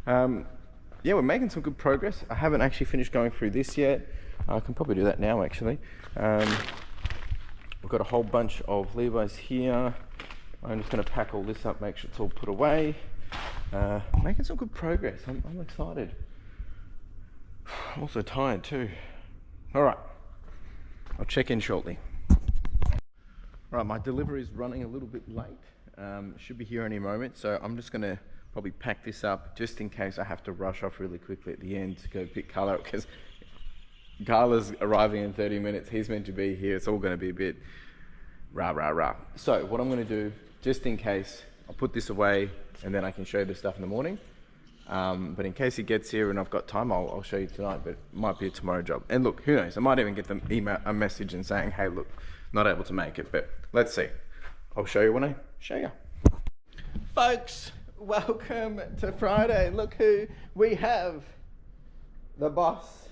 Yeah, we're making some good progress. I haven't actually finished going through this yet. I can probably do that now actually. We've got a whole bunch of Levi's here. I'm just going to pack all this up, make sure it's all put away. Making some good progress. I'm excited. I'm also tired too. All right, I'll check in shortly. All right, my delivery is running a little bit late. Should be here any moment, so I'm just gonna probably pack this up just in case I have to rush off really quickly at the end to go pick Carla up, because Carla's arriving in 30 minutes. He's meant to be here. It's all gonna be a bit rah. So what I'm gonna do, just in case, I'll put this away and then I can show you the stuff in the morning. But in case he gets here and I've got time, I'll show you tonight, but it might be a tomorrow job. And look, who knows, I might even get them a message and saying, hey, look, not able to make it, but let's see. I'll show you when I show you. Folks, welcome to Friday. Look who we have. The boss,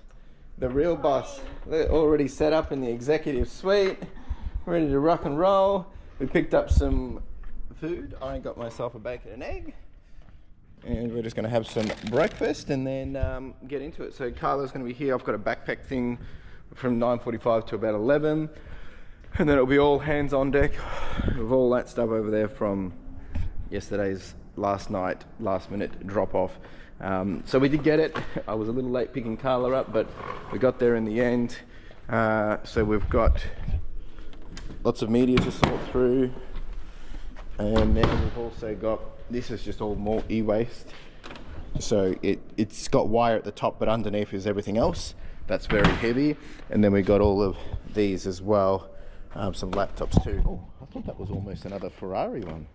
the real boss. They're already set up in the executive suite, ready to rock and roll. We picked up some food. I got myself a bacon and egg. And we're just gonna have some breakfast and then get into it. So Carla's gonna be here. I've got a backpack thing from 9:45 to about 11. And then it'll be all hands on deck with all that stuff over there from yesterday's last minute drop off. So we did get it. I was a little late picking Carla up, but we got there in the end. So we've got lots of media to sort through. And then we've also got, this is just all more e-waste. So it's got wire at the top, but underneath is everything else. That's very heavy. And then we got all of these as well. Some laptops too. Oh, I thought that was almost another Ferrari one.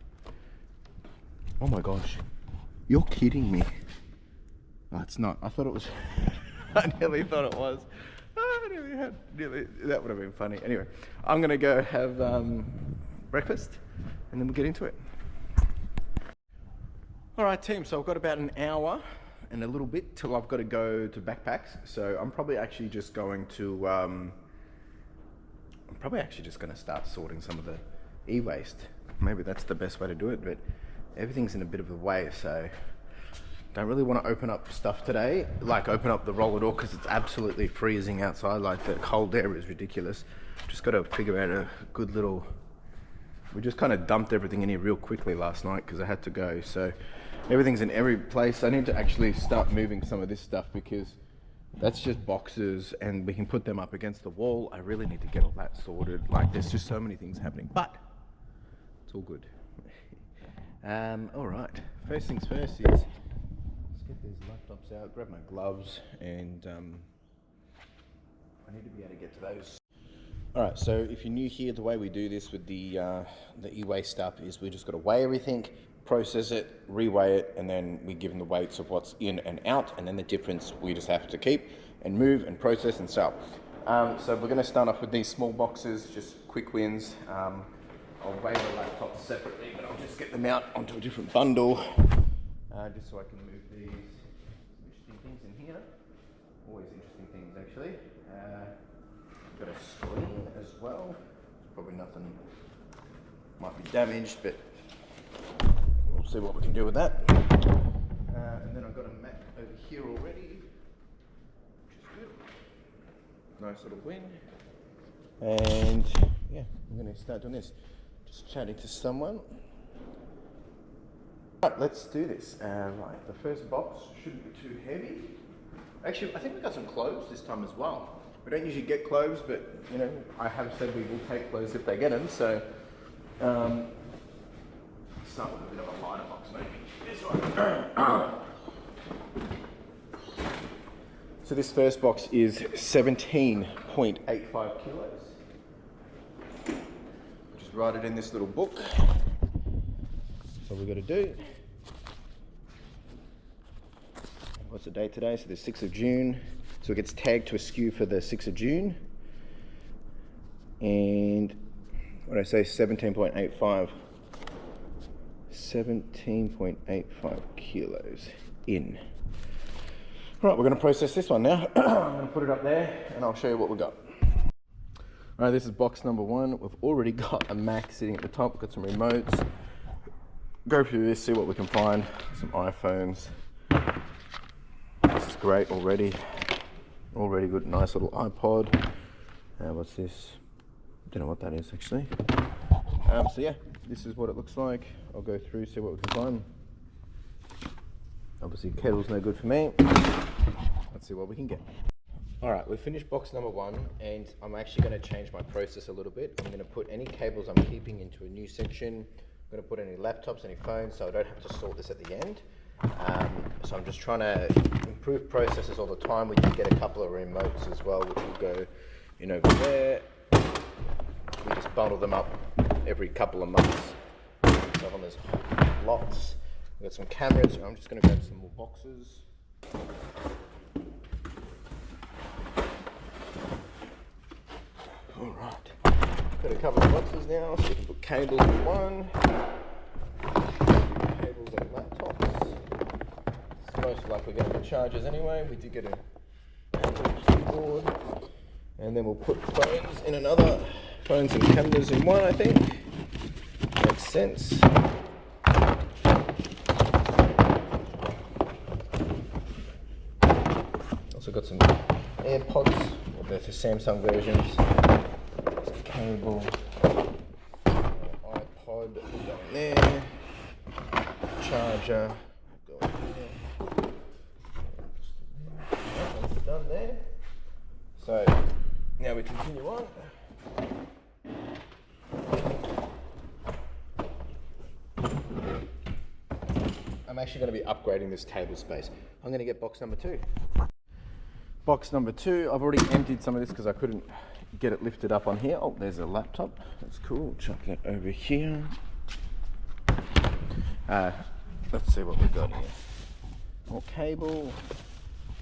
Oh my gosh, you're kidding me. Oh, it's not. I thought it was. I nearly thought it was. That would have been funny. Anyway, I'm gonna go have breakfast and then we'll get into it. All right, team, so I've got about an hour and a little bit till I've got to go to backpacks. So I'm probably actually just going to start sorting some of the e-waste. Maybe that's the best way to do it, but everything's in a bit of a way, so don't really want to open up stuff today, like open up the roller door, because it's absolutely freezing outside. Like the cold air is ridiculous. Just got to figure out a good little, we just kind of dumped everything in here real quickly last night because I had to go, so everything's in every place. I need to actually start moving some of this stuff because that's just boxes and we can put them up against the wall. I really need to get all that sorted. Like there's just so many things happening, but it's all good. All right, first things first is, let's get these laptops out, grab my gloves, and I need to be able to get to those. All right, so if you're new here, the way we do this with the e-waste stuff is we just got to weigh everything, process it, re-weigh it, and then we give them the weights of what's in and out, and then the difference we just have to keep and move and process and sell. So we're going to start off with these small boxes, just quick wins. I'll weigh the laptops separately, but I'll just get them out onto a different bundle, just so I can move these. Some interesting things in here. Always interesting things, actually. Got a screen as well. Probably nothing might be damaged, but we'll see what we can do with that. And then I've got a Mac over here already, which is good. Nice little win. And yeah, I'm going to start doing this. Just chatting to someone. Right, let's do this. Right, the first box shouldn't be too heavy. Actually, I think we got some clothes this time as well. We don't usually get clothes, but you know, I have said we will take clothes if they get them. So start with a bit of a lighter box, maybe this one. So this first box is 17.85 kilos. Just write it in this little book. That's all we've got to do. What's the date today? So the 6th of June. So it gets tagged to a SKU for the 6th of June. And what did I say? 17.85. 17.85 kilos in. All right, we're going to process this one now. I'm going to put it up there and I'll show you what we got. All right, this is box number 1. We've already got a Mac sitting at the top. We've got some remotes. Go through this, see what we can find. Some iPhones. This is great already. Already good, nice little iPod. What's this? Don't know what that is actually. So yeah, this is what it looks like. I'll go through, see what we can find. Obviously kettle's no good for me. Let's see what we can get. All right, we finished box number 1, and I'm actually going to change my process a little bit. I'm going to put any cables I'm keeping into a new section. I'm going to put any laptops, any phones, so I don't have to sort this at the end. So I'm just trying to improve processes all the time. We did get a couple of remotes as well, which will go in over there. We just bundle them up every couple of months. So on there's lots. We've got some cameras. I'm just going to grab some more boxes. All right, got a couple of boxes now, so we can put cables in one. Cables and laptops. It's most likely going to be chargers anyway. We did get a keyboard, and then we'll put phones in another. Phones and cameras in one, I think. Makes sense. Also got some AirPods, the Samsung versions. Some cable, iPod going there, charger going there. That's done there. So now we continue on. I'm actually going to be upgrading this table space. I'm going to get box number 2. Box number 2, I've already emptied some of this because I couldn't get it lifted up on here. Oh, there's a laptop. That's cool. Chuck that over here. Let's see what we've got here. More cable.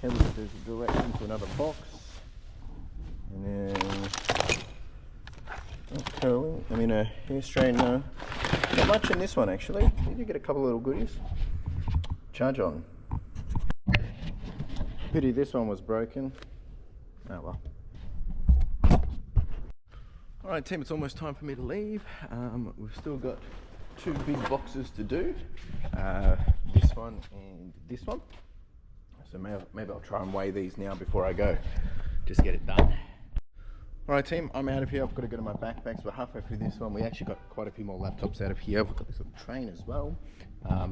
There's a direction to another box. And then curling. I mean a hair straightener. Not much in this one actually. You do get a couple of little goodies. Charge on. Pity this one was broken. Oh well. Alright team, it's almost time for me to leave. We've still got 2 big boxes to do. This one and this one. So maybe I'll try and weigh these now before I go. Just get it done. Alright team, I'm out of here. I've got to go to my backpacks. We're halfway through this one. We actually got quite a few more laptops out of here. We've got this little train as well.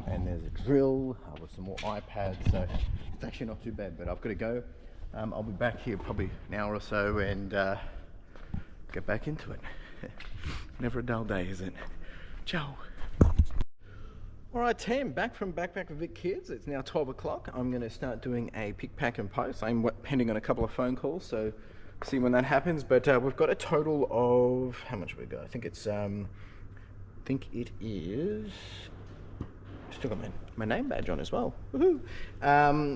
And there's a drill with some more iPads. So it's actually not too bad, but I've got to go. I'll be back here probably an hour or so and get back into it. Never a dull day, is it? Ciao. Alright team, back from Backpack with Vic Kids. It's now 12 o'clock. I'm going to start doing a pick, pack and post. I'm pending on a couple of phone calls, so see when that happens. But we've got a total of, how much we got? I think it's, still got my name badge on as well. Woohoo!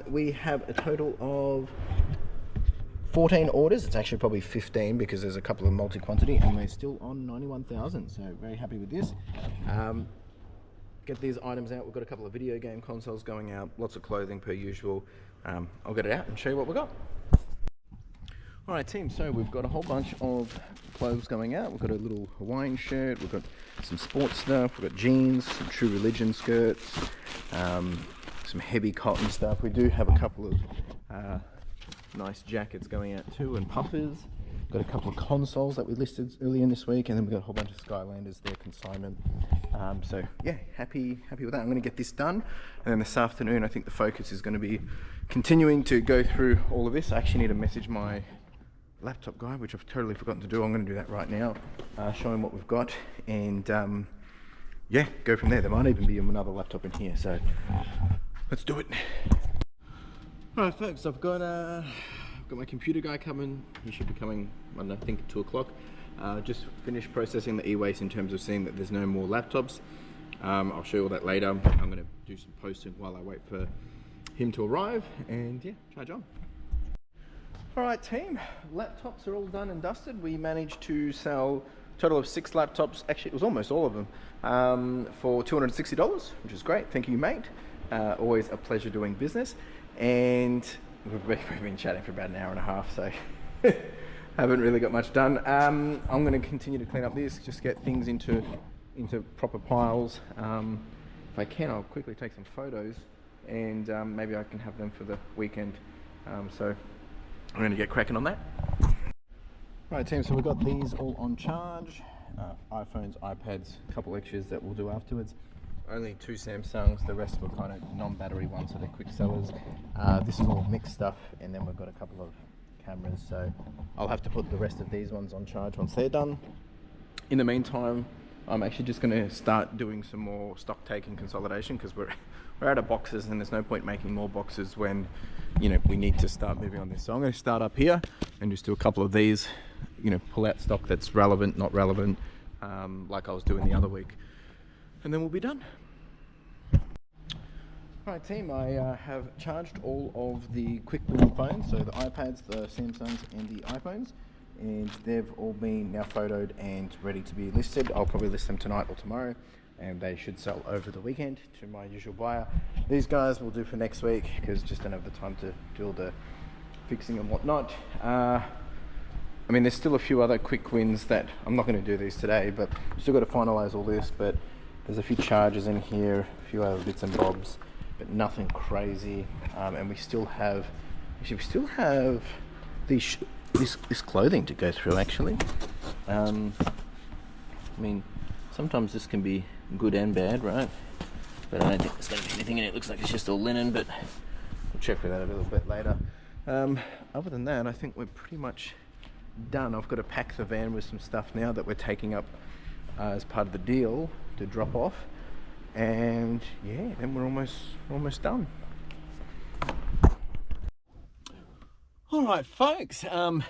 We have a total of 14 orders. It's actually probably 15 because there's a couple of multi-quantity, and we're still on 91,000. So very happy with this. Get these items out. We've got a couple of video game consoles going out, lots of clothing per usual. I'll get it out and show you what we've got. Alright team, so we've got a whole bunch of clothes going out. We've got a little Hawaiian shirt, we've got some sports stuff, we've got jeans, some True Religion skirts, some heavy cotton stuff. We do have a couple of nice jackets going out too, and puffers. Got a couple of consoles that we listed earlier in this week, and then we've got a whole bunch of Skylanders there, consignment. So yeah, happy with that. I'm going to get this done, and then this afternoon I think the focus is going to be continuing to go through all of this. I actually need to message my laptop guy, which I've totally forgotten to do. I'm going to do that right now, show him what we've got, and yeah, go from there. There might even be another laptop in here, so let's do it. Alright folks, I've got my computer guy coming. He should be coming, I don't know, I think 2 o'clock. Just finished processing the e-waste in terms of seeing that there's no more laptops. I'll show you all that later. I'm going to do some posting while I wait for him to arrive, and yeah, charge on. Alright team, laptops are all done and dusted. We managed to sell a total of 6 laptops, actually it was almost all of them, for $260, which is great. Thank you mate. Always a pleasure doing business. And we've been chatting for about an hour and a half, so haven't really got much done. I'm going to continue to clean up this, just get things into proper piles. If I can, I'll quickly take some photos, and maybe I can have them for the weekend. So I'm going to get cracking on that. Right team, so we've got these all on charge. iPhones, iPads, a couple extras that we'll do afterwards. only 2 Samsungs, the rest were kind of non-battery ones, so they're quick sellers. This is all mixed stuff, and then we've got a couple of cameras, so I'll have to put the rest of these ones on charge once they're done. In the meantime, I'm actually just going to start doing some more stock taking consolidation, because we're out of boxes and there's no point making more boxes when, you know, we need to start moving on this. So I'm going to start up here and just do a couple of these, you know, pull out stock that's relevant, not relevant, like I was doing the other week, and then we'll be done. Alright team, I have charged all of the quick win phones, so the iPads, the Samsungs and the iPhones, and they've all been now photoed and ready to be listed. I'll probably list them tonight or tomorrow, and they should sell over the weekend to my usual buyer. These guys will do for next week, because just don't have the time to do all the fixing and whatnot. I mean, there's still a few other quick wins that I'm not going to do these today, but still got to finalize all this. But there's a few charges in here, a few other bits and bobs, but nothing crazy. And we still have, actually, this clothing to go through. Actually, I mean, sometimes this can be good and bad, right? But I don't think there's going to be anything in it. It looks like it's just all linen, but we'll check for that a little bit later. Other than that, I think we're pretty much done. I've got to pack the van with some stuff now that we're taking up as part of the deal to drop off, and yeah, then we're almost done. All right, folks. I've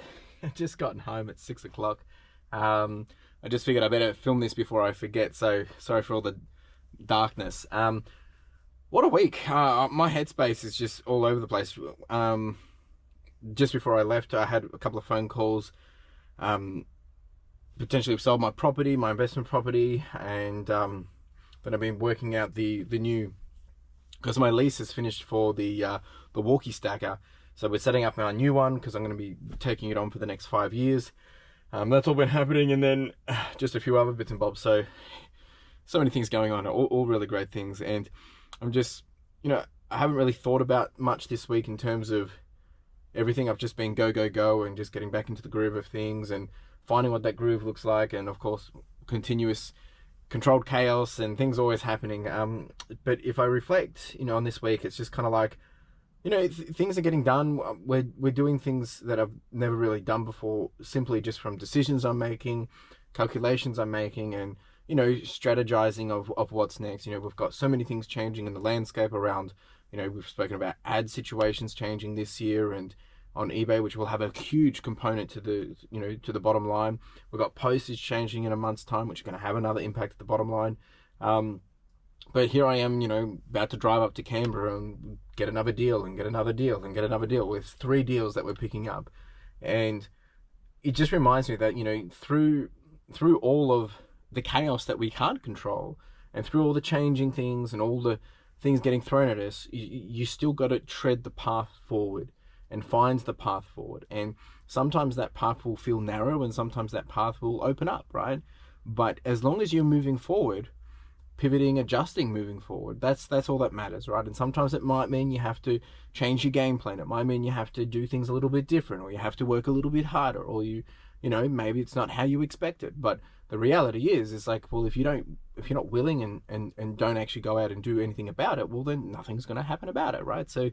just gotten home at 6 o'clock. I just figured I better film this before I forget. So sorry for all the darkness. What a week. My headspace is just all over the place. Just before I left, I had a couple of phone calls. Potentially sold my property, my investment property, and then I've been working out the new, because my lease is finished for the walkie stacker. So we're setting up our new one, because I'm going to be taking it on for the next 5 years. That's all been happening, and then just a few other bits and bobs. So many things going on, all really great things. And I'm just, you know, I haven't really thought about much this week in terms of everything. I've just been go, go, go, and just getting back into the groove of things and finding what that groove looks like. And of course, continuous controlled chaos and things always happening. But if I reflect, you know, on this week, it's just kind of like, you know, things are getting done. We're doing things that I've never really done before, simply just from decisions I'm making, calculations I'm making, and, you know, strategizing of what's next. You know, we've got so many things changing in the landscape around, you know, we've spoken about ad situations changing this year and on eBay, which will have a huge component to the, you know, to the bottom line. We've got postage changing in a month's time, which is going to have another impact at the bottom line. But here I am, you know, about to drive up to Canberra and get another deal and get another deal and get another deal, with 3 deals that we're picking up. And it just reminds me that, you know, through all of the chaos that we can't control, and through all the changing things and all the things getting thrown at us, you still got to tread the path forward and find the path forward. And sometimes that path will feel narrow, and sometimes that path will open up, right? But as long as you're moving forward, pivoting, adjusting, moving forward, that's all that matters, right? And sometimes it might mean you have to change your game plan. It might mean you have to do things a little bit different, or you have to work a little bit harder, or you know, maybe it's not how you expected. But the reality is like, well, if you're not willing and don't actually go out and do anything about it, well, then nothing's going to happen about it, right? So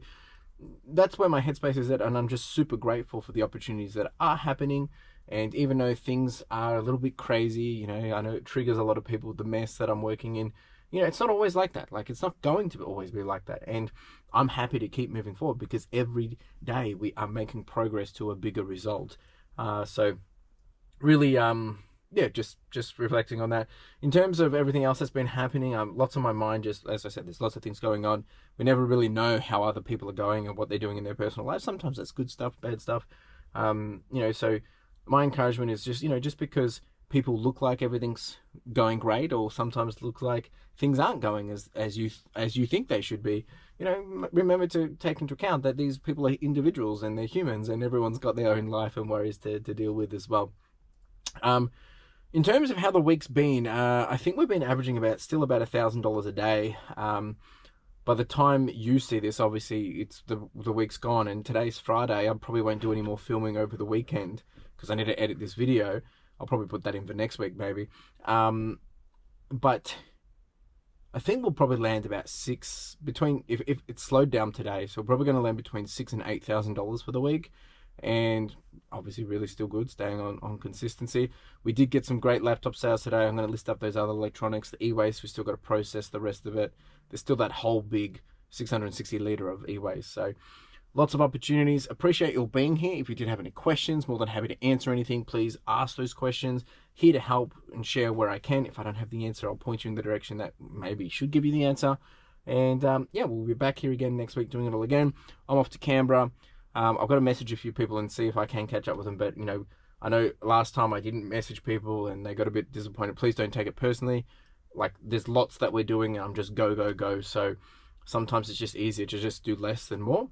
that's where my headspace is at, and I'm just super grateful for the opportunities that are happening. And even though things are a little bit crazy, you know, I know it triggers a lot of people, the mess that I'm working in, you know, it's not always like that. Like, it's not going to always be like that. And I'm happy to keep moving forward, because every day we are making progress to a bigger result. So really, yeah, just reflecting on that. In terms of everything else that's been happening, lots on my mind. Just as I said, there's lots of things going on. We never really know how other people are going and what they're doing in their personal lives. Sometimes that's good stuff, bad stuff. You know, so my encouragement is just, you know, just because people look like everything's going great, or sometimes look like things aren't going as you think they should be, you know, remember to take into account that these people are individuals and they're humans, and everyone's got their own life and worries to deal with as well. In terms of how the week's been, I think we've been averaging still about $1,000 a day. By the time you see this, obviously it's the week's gone, and today's Friday. I probably won't do any more filming over the weekend, because I need to edit this video. I'll probably put that in for next week, maybe. But I think we'll probably land about if it's slowed down today, so we're probably going to land between $6,000 and $8,000 for the week. And obviously really still good, staying on consistency. We did get some great laptop sales today. I'm going to list up those other electronics. The e-waste, we still got to process the rest of it. There's still that whole big 660 litre of e-waste. So lots of opportunities. Appreciate you all being here. If you did have any questions, more than happy to answer anything. Please ask those questions. Here to help and share where I can. If I don't have the answer, I'll point you in the direction that maybe should give you the answer. And yeah, we'll be back here again next week doing it all again. I'm off to Canberra. I've got to message a few people and see if I can catch up with them. But, you know, I know last time I didn't message people and they got a bit disappointed. Please don't take it personally. Like, there's lots that we're doing and I'm just go, go, go. So sometimes it's just easier to just do less than more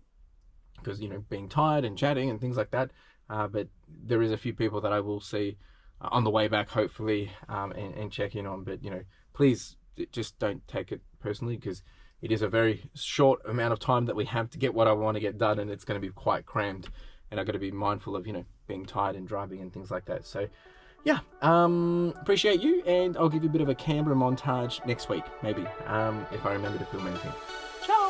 because, you know, being tired and chatting and things like that. But there is a few people that I will see on the way back, hopefully, and check in on. But, you know, please just don't take it personally because it is a very short amount of time that we have to get what I want to get done, and it's going to be quite crammed. And I've got to be mindful of, you know, being tired and driving and things like that. So, yeah, appreciate you, and I'll give you a bit of a Canberra montage next week, maybe, if I remember to film anything. Ciao!